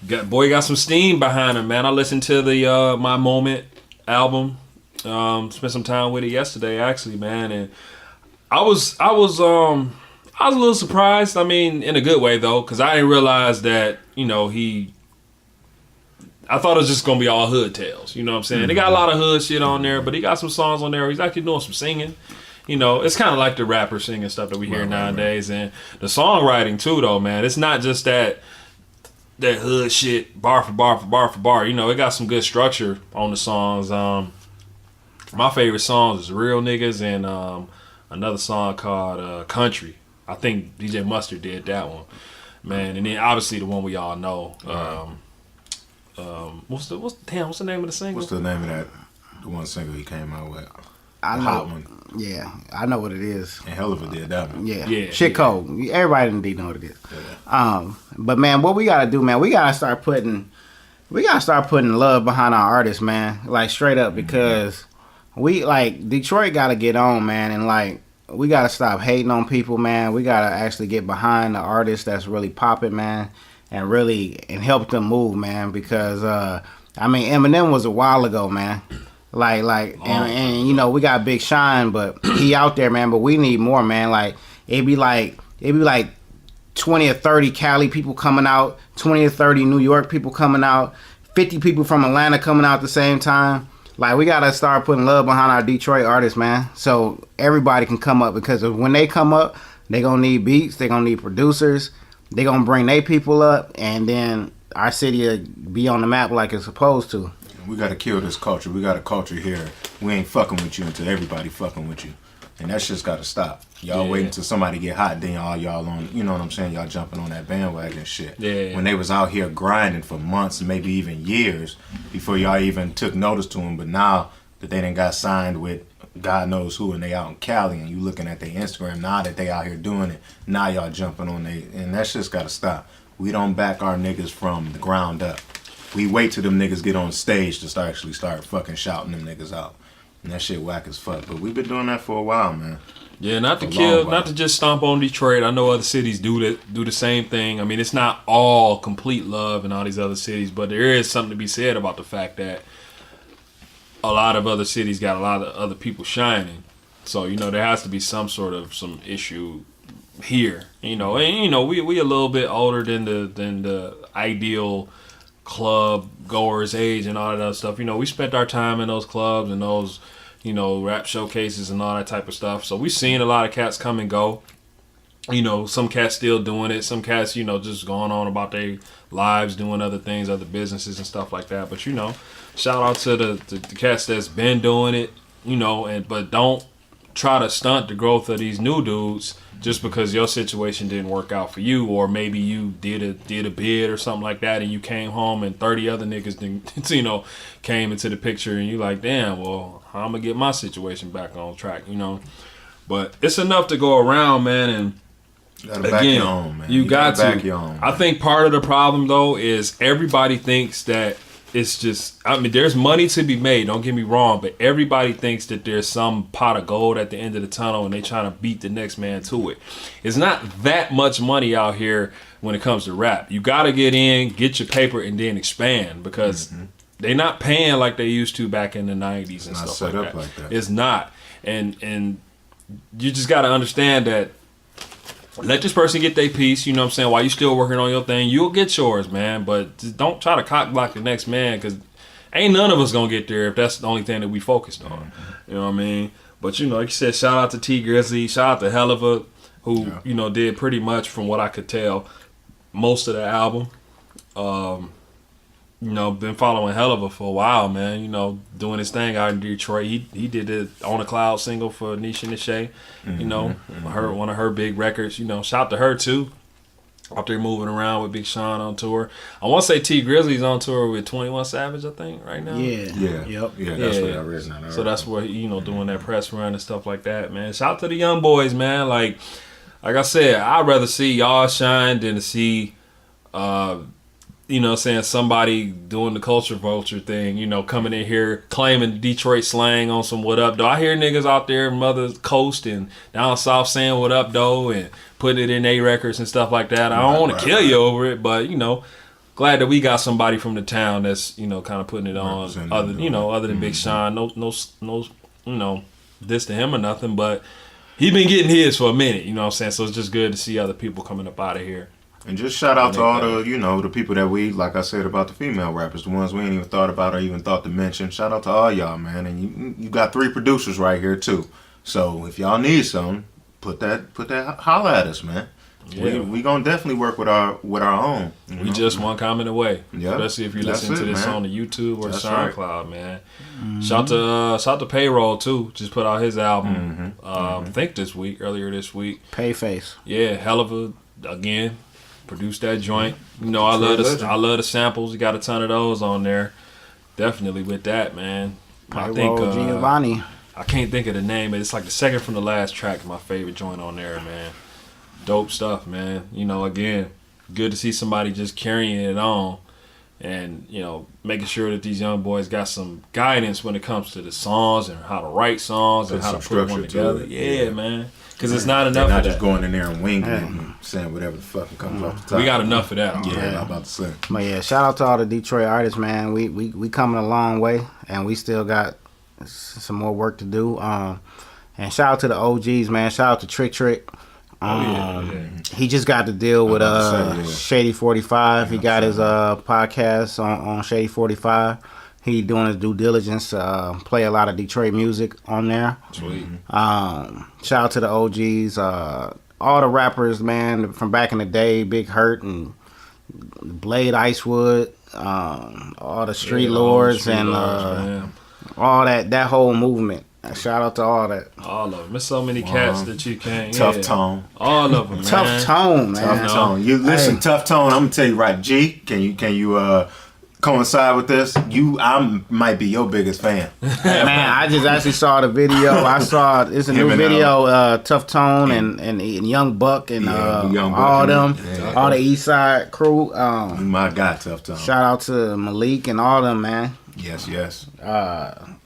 Speaker 1: got some steam behind him, man. I listened to the My Moment album. Spent some time with it yesterday, actually, man, and I was a little surprised. I mean, in a good way though, because I didn't realize that I thought it was just gonna be all hood tales. You know what I'm saying? They got a lot of hood shit on there, but he got some songs on there where he's actually doing some singing. It's kind of like the rapper singing stuff that we hear nowadays, and the songwriting too, though, man. It's not just that hood shit, bar for bar for bar for bar. It got some good structure on the songs. My favorite songs is Real Niggas and another song called Country. I think DJ Mustard did that one, man. And then obviously the one we all know. What's the name of the single?
Speaker 2: What's the name of that? The one single he came out with.
Speaker 3: I know.
Speaker 2: Hot one.
Speaker 3: Yeah, I know what it is.
Speaker 2: And hell of a did that one.
Speaker 3: Yeah. Shit cold. Everybody in D know what it is. Yeah. But man, what we gotta do, man, we gotta start putting love behind our artists, man. Like straight up, because we Detroit gotta get on, man, and we gotta stop hating on people, man. We gotta actually get behind the artists that's really popping, man, and help them move, man. Because I mean, Eminem was a while ago, man. And you know, we got Big Sean, but he out there, man. But we need more, man. Like it'd be like 20 or 30 Cali people coming out, 20 or 30 New York people coming out, 50 people from Atlanta coming out at the same time. Like, we got to start putting love behind our Detroit artists, man, so everybody can come up, because when they come up, they going to need beats, they going to need producers, they going to bring their people up, and then our city will be on the map like it's supposed to.
Speaker 2: We got to kill this culture. We got a culture here. We ain't fucking with you until everybody fucking with you. And that shit's got to stop. Y'all waiting until somebody get hot, then y'all on, you know what I'm saying? Y'all jumping on that bandwagon shit.
Speaker 1: Yeah.
Speaker 2: When they was out here grinding for months, maybe even years, before y'all even took notice to them. But now that they done got signed with God knows who, and they out in Cali, and you looking at their Instagram, now that they out here doing it, now y'all jumping on they, and that shit's got to stop. We don't back our niggas from the ground up. We wait till them niggas get on stage to actually start fucking shouting them niggas out. And that shit whack as fuck. But we've been doing that for a while, man.
Speaker 1: Yeah, not to just stomp on Detroit. I know other cities do the same thing. I mean, it's not all complete love in all these other cities, but there is something to be said about the fact that a lot of other cities got a lot of other people shining. So, you know, there has to be some issue here. You know, and you know, we a little bit older than the ideal club goers age and all that other stuff. You know, we spent our time in those clubs and those, you know, rap showcases and all that type of stuff. So we seen a lot of cats come and go. You know, some cats still doing it. Some cats, you know, just going on about their lives, doing other things, other businesses and stuff like that. But, you know, shout out to the cats that's been doing it, you know, but don't try to stunt the growth of these new dudes just because your situation didn't work out for you, or maybe you did a bid or something like that, and you came home and 30 other niggas didn't, you know, came into the picture, and you like, damn, well, how I'm gonna get my situation back on track, you know? But it's enough to go around, man, and
Speaker 2: you gotta back your own, man.
Speaker 1: You got to.
Speaker 2: Back your own,
Speaker 1: I think part of the problem though is everybody thinks that it's just, I mean, there's money to be made, don't get me wrong, but everybody thinks that there's some pot of gold at the end of the tunnel and they trying to beat the next man to it. It's not that much money out here when it comes to rap. You got to get in, get your paper, and then expand, because they're not paying like they used to back in the 90s and stuff like that. It's not. And you just got to understand that let this person get their piece, you know what I'm saying, while you still working on your thing. You'll get yours, man, but just don't try to cock block the next man, because ain't none of us gonna get there if that's the only thing that we focused on. You know what I mean? But, you know, like you said, shout out to T Grizzly, shout out to Helluva, who, you know, did pretty much, from what I could tell, most of the album. You know, been following Helluva for a while, man. You know, doing his thing out in Detroit. He did the On a Cloud single for Nisha Nishay. You know, one of her big records. You know, shout to her too. Out there moving around with Big Sean on tour. I want to say T Grizzly's on tour with 21 Savage, I think, right now.
Speaker 2: Yeah, that's what I read now.
Speaker 1: So that's where, you know, doing that press run and stuff like that, man. Shout out to the young boys, man. Like I said, I'd rather see y'all shine than to see you know what I'm saying, somebody doing the culture vulture thing, you know, coming in here claiming Detroit slang on some what up, though. I hear niggas out there in Mother Coast and down south saying what up, though, and putting it in their records and stuff like that. I don't want to kill you over it, but, you know, glad that we got somebody from the town that's, you know, kind of putting it on, other than Big Sean. No, you know, this to him or nothing, but he been getting his for a minute, you know what I'm saying? So it's just good to see other people coming up out of here.
Speaker 2: And just shout out to all the, you know, the people that we, like I said about the female rappers, the ones we ain't even thought about or even thought to mention. Shout out to all y'all, man. And you got 3 producers right here too. So if y'all need something, put that holla at us, man. Yeah. We gonna definitely work with our own.
Speaker 1: We just one comment away. Yeah. Especially if you listen to this on the YouTube or SoundCloud, man. Shout to Payroll too. Just put out his album. I think earlier this week.
Speaker 3: Payface.
Speaker 1: Yeah, hell of a, again, produced that joint. You know, I love the samples. You got a ton of those on there. Definitely with that, man. I think
Speaker 3: Giovanni.
Speaker 1: I can't think of the name, but it's like the second from the last track. My favorite joint on there, man. Dope stuff, man. You know, again, good to see somebody just carrying it on. and making sure that these young boys got some guidance when it comes to the songs and how to write songs and how to put one together. Yeah, man. Because it's not enough.
Speaker 2: They're not
Speaker 1: of
Speaker 2: just
Speaker 1: that.
Speaker 2: going in there and winging it and saying whatever the fuck comes off the top.
Speaker 1: We got enough of that.
Speaker 2: Yeah, I'm about to say.
Speaker 3: But yeah, shout out to all the Detroit artists, man. We coming a long way, and we still got some more work to do. And shout out to the OGs, man. Shout out to Trick. He just got to deal with Shady 45. He got his podcast on Shady 45. He doing his due diligence, play a lot of Detroit music on there.
Speaker 1: Sweet.
Speaker 3: Shout out to the OGs, all the rappers, man, from back in the day, Big Hurt and Blade Icewood, all the Street Lords and all that whole movement. Shout out to all that.
Speaker 1: All of them. There's so many cats that you can't.
Speaker 2: Tough Tone.
Speaker 1: All of them, man.
Speaker 3: Tough Tone, man.
Speaker 2: Tough Tone. You listen,
Speaker 3: Hey.
Speaker 2: Tough Tone. I'm gonna tell you right, G. Can you coincide with this? I might be your biggest fan.
Speaker 3: Man, I just actually saw the video. It's a new video. Tough Tone and Young Buck and
Speaker 2: Young Buck
Speaker 3: all
Speaker 2: and
Speaker 3: them,
Speaker 2: yeah.
Speaker 3: all the East Side crew.
Speaker 2: My God, Tough Tone.
Speaker 3: Shout out to Malik and all them, man.
Speaker 2: Yes.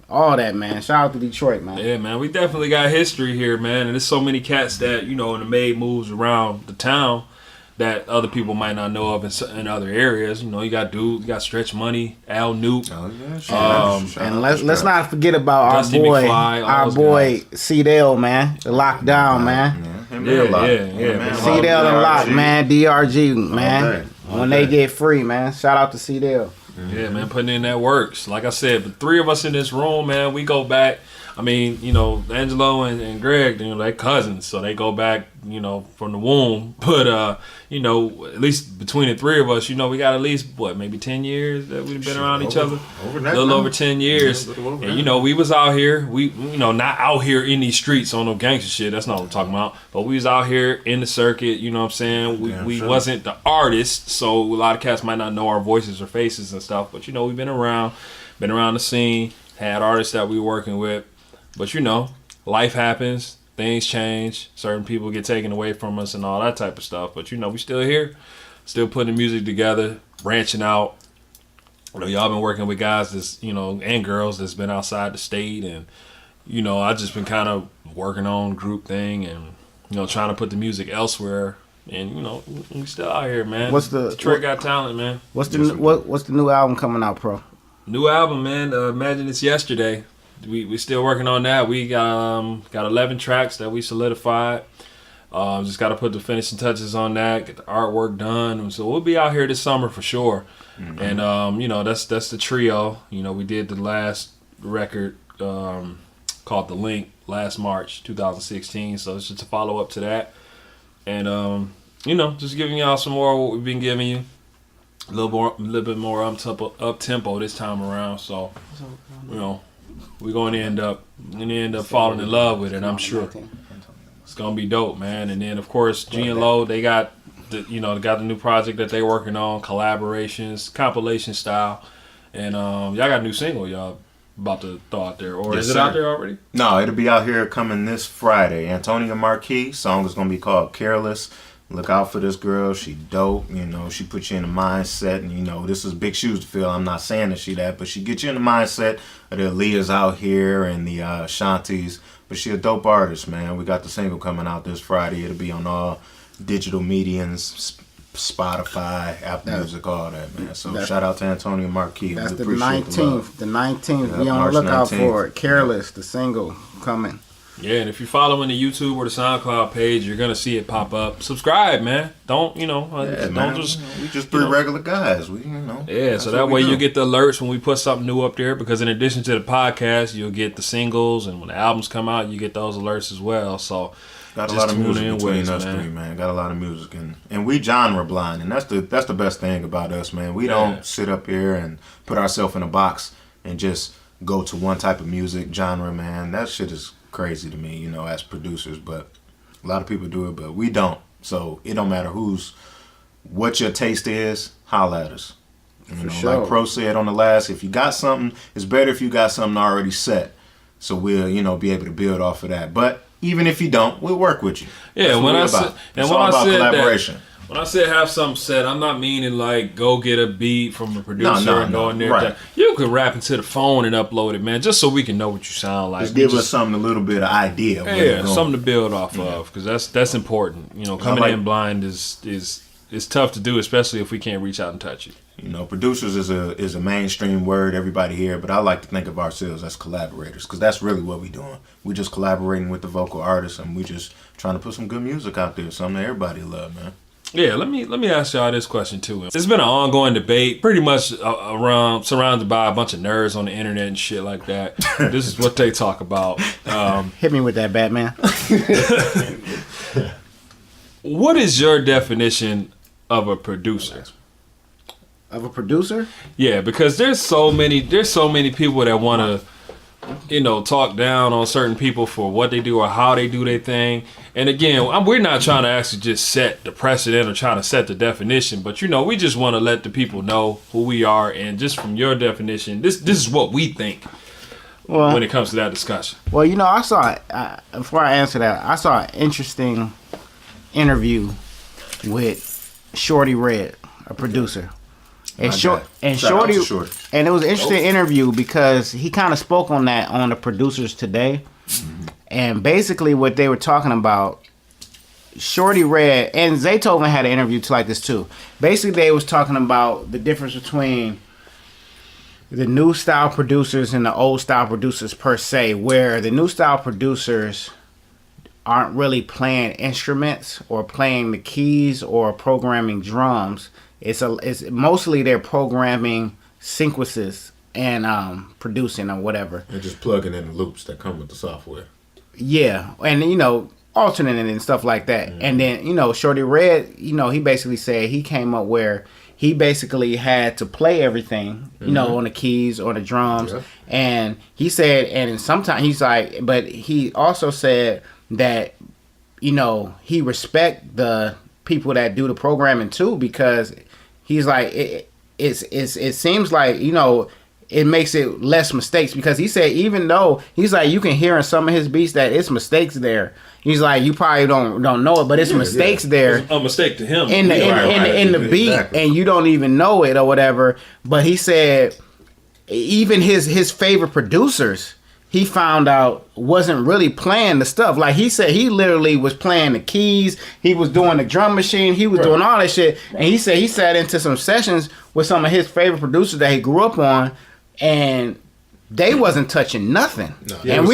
Speaker 3: All that, man. Shout out to Detroit, man.
Speaker 1: Yeah, man. We definitely got history here, man. And there's so many cats that, and made moves around the town that other people might not know of in other areas. You got Dude, you got Stretch Money, Al Nuke.
Speaker 2: Oh, yeah.
Speaker 3: And let's not forget about
Speaker 1: Dusty
Speaker 3: our boy,
Speaker 1: McFly, all those
Speaker 3: boy C-Dale, man. The Lockdown, man.
Speaker 1: Yeah.
Speaker 3: C-Dale and Lock, man. DRG, man.
Speaker 2: Okay.
Speaker 3: When they get free, man. Shout out to C-Dale.
Speaker 1: Yeah, man, putting in that works. Like I said, the three of us in this room, man, we go back. I mean, Angelo and Greg, they're cousins, so they go back, from the womb. But, at least between the three of us, we got at least, maybe 10 years that we've been around each other? A little over 10 years. And, we was out here. We, not out here in these streets on no gangster shit. That's not what I'm talking about. But we was out here in the circuit, you know what I'm saying? We wasn't the artists, so a lot of cats might not know our voices or faces and stuff. But, we've been around the scene, had artists that we were working with. But life happens, things change, certain people get taken away from us and all that type of stuff. But we still here, still putting music together, branching out. Y'all been working with guys that's, and girls that's been outside the state, and I just been kind of working on group thing and trying to put the music elsewhere. And we still out here, man. Detroit got talent, man.
Speaker 3: What's the new album coming out, Pro?
Speaker 1: New album, man. Imagine It's Yesterday. We still working on that. We got 11 tracks that we solidified. Just got to put the finishing touches on that, get the artwork done. So we'll be out here this summer for sure. Mm-hmm. And that's the trio. We did the last record called The Link last March 2016. So it's just a follow up to that. And just giving y'all some more of what we've been giving you. A little bit more up tempo this time around. So we're going to end up falling in love with it, I'm sure. It's going to be dope, man. And then, of course, GNLo, they got the new project that they working on, collaborations, compilation style. And y'all got a new single y'all about to throw out there. Or is it out there already?
Speaker 2: No, it'll be out here coming this Friday. Antonia Marquis, song is going to be called Careless. Look out for this girl. She dope. She puts you in the mindset. And, this is big shoes to fill. I'm not saying that she that, but she gets you in the mindset of the Aaliyahs out here and the Shantis. But she a dope artist, man. We got the single coming out this Friday. It'll be on all digital mediums, Spotify, Apple Music, all that, man. So shout out to Antonia Marquis.
Speaker 3: That's the 19th. The 19th. Be on the lookout for it. Careless, the single coming.
Speaker 1: Yeah, and if you're following the YouTube or the SoundCloud page, you're gonna see it pop up. Subscribe, man. Don't we
Speaker 2: just three regular guys.
Speaker 1: Yeah, so that way you'll get the alerts when we put something new up there. Because in addition to the podcast, you'll get the singles, and when the albums come out, you get those alerts as well. So
Speaker 2: got a lot of music between us three, man. Got a lot of music, and we genre blind, and that's the best thing about us, man. We don't sit up here and put ourselves in a box and just go to one type of music genre, man. That shit is crazy to me, as producers, but a lot of people do it, but we don't. So it don't matter what your taste is, holla at us.
Speaker 3: Sure.
Speaker 2: Like Pro said on the last, if you got something, it's better if you got something already set. So we'll, be able to build off of that. But even if you don't, we'll work with you.
Speaker 1: Yeah,
Speaker 2: when I said
Speaker 1: collaboration. When I say have something set, I'm not meaning like go get a beat from a producer and go in there.
Speaker 2: Right.
Speaker 1: You can rap into the phone and upload it, man, just so we can know what you sound like.
Speaker 2: Just give us something, a little bit of idea.
Speaker 1: Yeah, something to build off of, because that's important. You know, coming in blind is tough to do, especially if we can't reach out and touch you.
Speaker 2: You know, producers is a mainstream word, everybody here, but I like to think of ourselves as collaborators, because that's really what we're doing. We're just collaborating with the vocal artists, and we're just trying to put some good music out there, something that everybody love, man.
Speaker 1: Yeah, let me ask y'all this question too. It's been an ongoing debate, pretty much surrounded by a bunch of nerds on the internet and shit like that. This is what they talk about.
Speaker 3: Hit me with that, Batman.
Speaker 1: What is your definition of a producer?
Speaker 3: Of a producer?
Speaker 1: Yeah, because there's so many people that want to, talk down on certain people for what they do or how they do their thing. And again, we're not trying to actually just set the precedent or trying to set the definition, but we just want to let the people know who we are, and just from your definition, this is what we think when it comes to that discussion.
Speaker 3: Well, I saw before I answer that, I saw an interesting interview with Shorty Red, a producer. And Shorty, and it was an interesting interview because he kind of spoke on that on the Producers Today, and basically what they were talking about, Shorty Red and Zaytoven had an interview like this too. Basically, they was talking about the difference between the new style producers and the old style producers per se, where the new style producers aren't really playing instruments or playing the keys or programming drums. It's mostly they're programming sequences and producing or whatever.
Speaker 4: And just plugging in the loops that come with the software.
Speaker 3: Yeah, and alternating and stuff like that. Mm-hmm. And then Shorty Red, he basically said he came up where he basically had to play everything, on the keys or the drums. Yeah. And he said, and sometimes he's like, but he also said that he respect the people that do the programming too, because he's like it seems like it makes it less mistakes, because he said even though he's like you can hear in some of his beats that it's mistakes there. He's like you probably don't know it, but it's mistakes there.
Speaker 1: It's a mistake to him
Speaker 3: in the beat, exactly. And you don't even know it or whatever. But he said even his favorite producers, he found out wasn't really playing the stuff. Like he said, he literally was playing the keys. He was doing the drum machine. He was doing all that shit. And he said he sat into some sessions with some of his favorite producers that he grew up on, and they wasn't touching nothing. No, and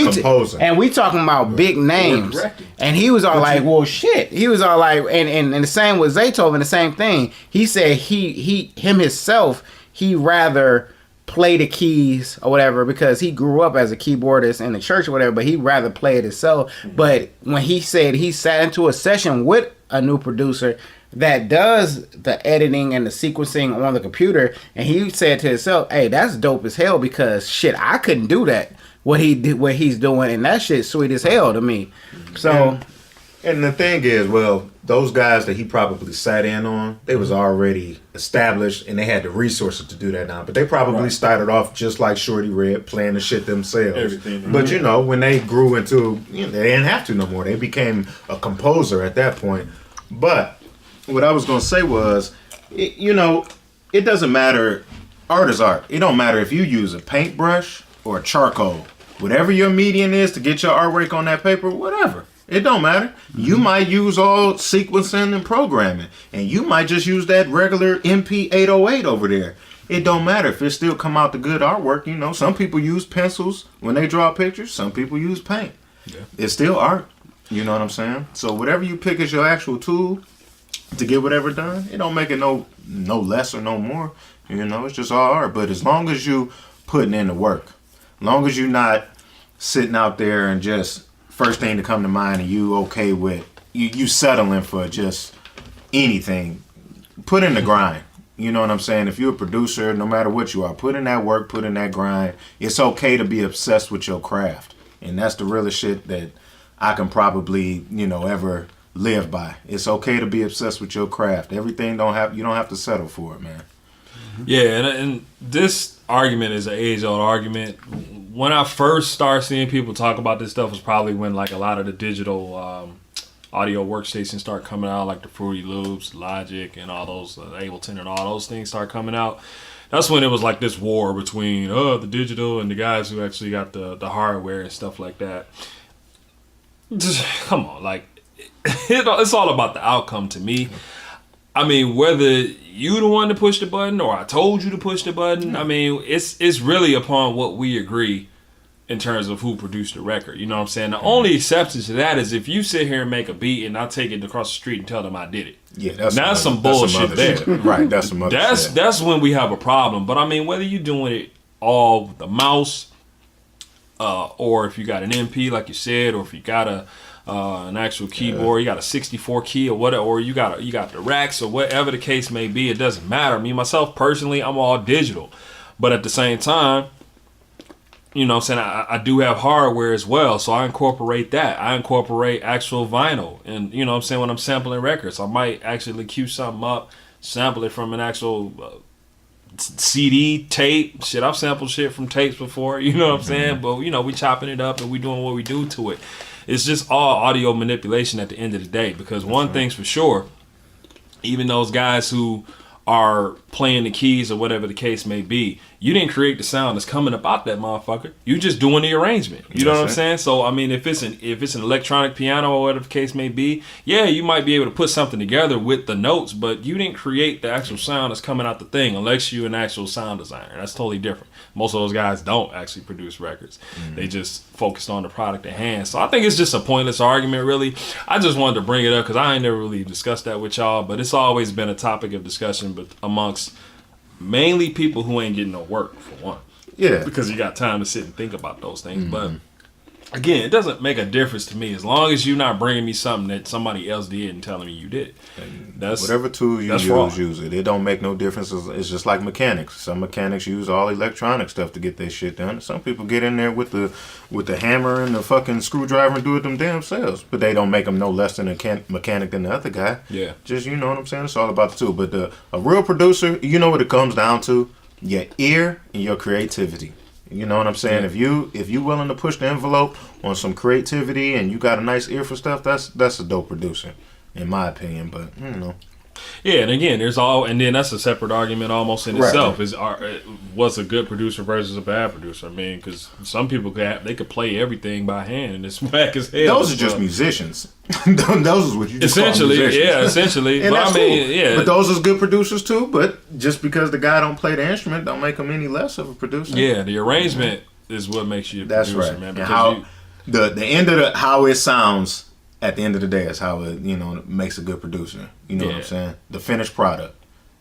Speaker 3: we talking about big names. And he was all like, well, shit. He was all like, and the same with Zaytoven, the same thing. He said himself, he rather play the keys or whatever, because he grew up as a keyboardist in the church or whatever, but he'd rather play it himself. But when he said he sat into a session with a new producer that does the editing and the sequencing on the computer, and he said to himself, hey, that's dope as hell, because shit, I couldn't do that, what he's doing, and that shit's sweet as hell to me. So
Speaker 2: and the thing is, well, those guys that he probably sat in on, they was already established and they had the resources to do that now. But they probably started off just like Shorty Red, playing the shit themselves. Everything. But when they grew into, they didn't have to no more. They became a composer at that point. But what I was gonna say was, it doesn't matter. Art is art. It don't matter if you use a paintbrush or a charcoal. Whatever your medium is to get your artwork on that paper, whatever. It don't matter. You might use all sequencing and programming, and you might just use that regular MP808 over there. It don't matter if it still come out the good artwork. Some people use pencils when they draw pictures. Some people use paint. Yeah. It's still art. You know what I'm saying? So whatever you pick as your actual tool to get whatever done, it don't make it no less or no more. It's just all art. But as long as you putting in the work, as long as you not sitting out there and just first thing to come to mind and you okay with you settling for just anything, put in the grind. You know what I'm saying? If you're a producer, no matter what you are, put in that work, put in that grind. It's okay to be obsessed with your craft. And that's the realest shit that I can probably, ever live by. It's okay to be obsessed with your craft. Everything you don't have to settle for it, man.
Speaker 1: Yeah, and this argument is an age-old argument. When I first started seeing people talk about this stuff was probably when like a lot of the digital audio workstations start coming out, like the Fruity Loops, Logic, and all those Ableton and all those things start coming out. That's when it was like this war between the digital and the guys who actually got the hardware and stuff like that. Just come on, like it's all about the outcome to me. I mean, whether you the one to push the button or I told you to push the button, I mean, it's really upon what we agree in terms of who produced the record. You know what I'm saying? The only exception to that is if you sit here and make a beat and I take it across the street and tell them I did it.
Speaker 2: Yeah,
Speaker 1: that's some bullshit there.
Speaker 2: Right, that's some other shit.
Speaker 1: That's when we have a problem. But I mean, whether you're doing it all with the mouse, or if you got an MP like you said, or if you got an actual keyboard, you got a 64 key or whatever, or you got the racks or whatever the case may be, it doesn't matter. Me myself personally, I'm all digital, but at the same time, you know what I'm saying, I do have hardware as well, so I incorporate that. I incorporate actual vinyl, and you know what I'm saying, when I'm sampling records, I might actually cue something up, sample it from an actual CD, tape. Shit, I've sampled shit from tapes before, you know what I'm saying, but you know, we chopping it up and we doing what we do to it. It's just all audio manipulation at the end of the day, because one thing's for sure, even those guys who are playing the keys or whatever the case may be, you didn't create the sound that's coming about that motherfucker. You just doing the arrangement. You know what I'm saying? So I mean, if it's an electronic piano or whatever the case may be, yeah, you might be able to put something together with the notes, but you didn't create the actual sound that's coming out the thing unless you're an actual sound designer. That's totally different. Most of those guys don't actually produce records. They just focused on the product at hand. So I think it's just a pointless argument, really. I just wanted to bring it up because I ain't never really discussed that with y'all, but it's always been a topic of discussion, but amongst mainly people who ain't getting no work, for one.
Speaker 2: Yeah.
Speaker 1: Because you got time to sit and think about those things. But again, it doesn't make a difference to me as long as you're not bringing me something that somebody else did and telling me you did. That's
Speaker 2: whatever tool you use it. It don't make no difference. It's just like mechanics. Some mechanics use all electronic stuff to get their shit done. Some people get in there with the hammer and the fucking screwdriver and do it them damn selves. But they don't make them no less than a mechanic than the other guy. Yeah. Just, you know what I'm saying? It's all about the tool. But a real producer, you know what it comes down to? Your ear and your creativity. You know what I'm saying? Yeah. If you willing to push the envelope on some creativity and you got a nice ear for stuff, that's a dope producer, in my opinion. But you know.
Speaker 1: Yeah, and again, and then that's a separate argument almost in itself. Is what's a good producer versus a bad producer? I mean, because some people they could play everything by hand and it's whack as hell.
Speaker 2: Those are just musicians. Those is what you just
Speaker 1: essentially,
Speaker 2: call musicians.
Speaker 1: Yeah, essentially.
Speaker 2: And
Speaker 1: but
Speaker 2: that's
Speaker 1: I mean,
Speaker 2: cool.
Speaker 1: yeah.
Speaker 2: But those is good producers too. But just because the guy don't play the instrument, don't make him any less of a producer.
Speaker 1: Yeah, the arrangement is what makes you a producer,
Speaker 2: right,
Speaker 1: man.
Speaker 2: And how the end of how it sounds. At the end of the day, is how it makes a good producer. You know what I'm saying? The finished product.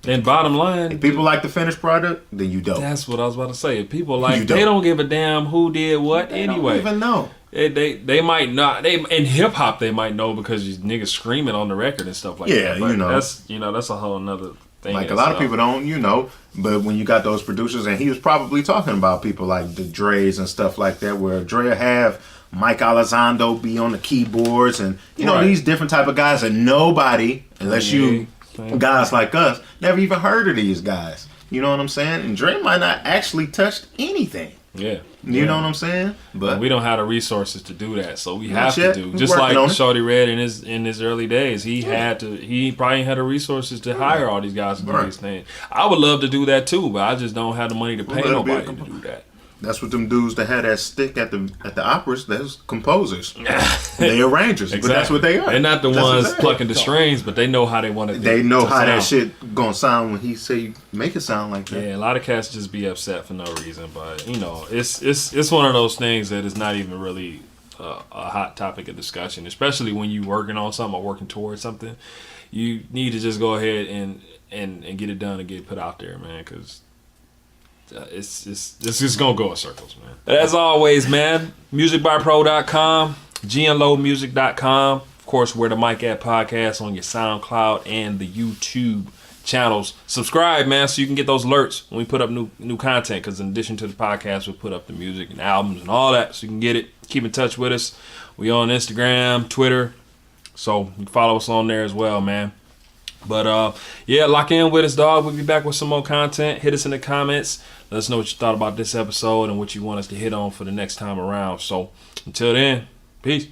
Speaker 1: And bottom line,
Speaker 2: if people like the finished product, then you don't.
Speaker 1: They people like they don't give a damn who did what anyway.
Speaker 2: They don't even know.
Speaker 1: They might not. In hip hop they might know because these niggas screaming on the record and stuff like that. But that's a whole nother thing.
Speaker 2: Like a lot of people don't, but when you got those producers, and he was probably talking about people like the Dre's and stuff like that, where Dre have Mike Elizondo be on the keyboards and these different type of guys that nobody, unless you guys like us, never even heard of these guys. You know what I'm saying? And Dre might not actually touched anything. Yeah. You know what I'm saying? But
Speaker 1: we don't have the resources to do that, so we have to do. Just like Shorty Red in his early days, he probably had the resources to hire all these guys to do these things. I would love to do that too, but I just don't have the money to pay nobody to do that.
Speaker 2: That's what them dudes that had that stick at the operas, those composers. They arrangers. Exactly. But that's what they are.
Speaker 1: They're not the ones plucking the strings, but they know how they want it.
Speaker 2: They know how that shit gonna sound when he say make it sound like that.
Speaker 1: Yeah, a lot of cats just be upset for no reason, but it's one of those things that is not even really a hot topic of discussion, especially when you working on something or working towards something. You need to just go ahead and get it done and get it put out there, man, because it's just gonna go in circles, man. As always, man, musicbypro.com, GNLoMusik.com, of course, WhereThaMic at podcast on your SoundCloud and the YouTube channels. Subscribe, man, so you can get those alerts when we put up new content, because in addition to the podcast, we put up the music and albums and all that, so you can get it. Keep in touch with us. We on Instagram, Twitter, so you can follow us on there as well, man. But lock in with us, dog. We'll be back with some more content. Hit us in the comments. Let us know what you thought about this episode and what you want us to hit on for the next time around. So until then, peace.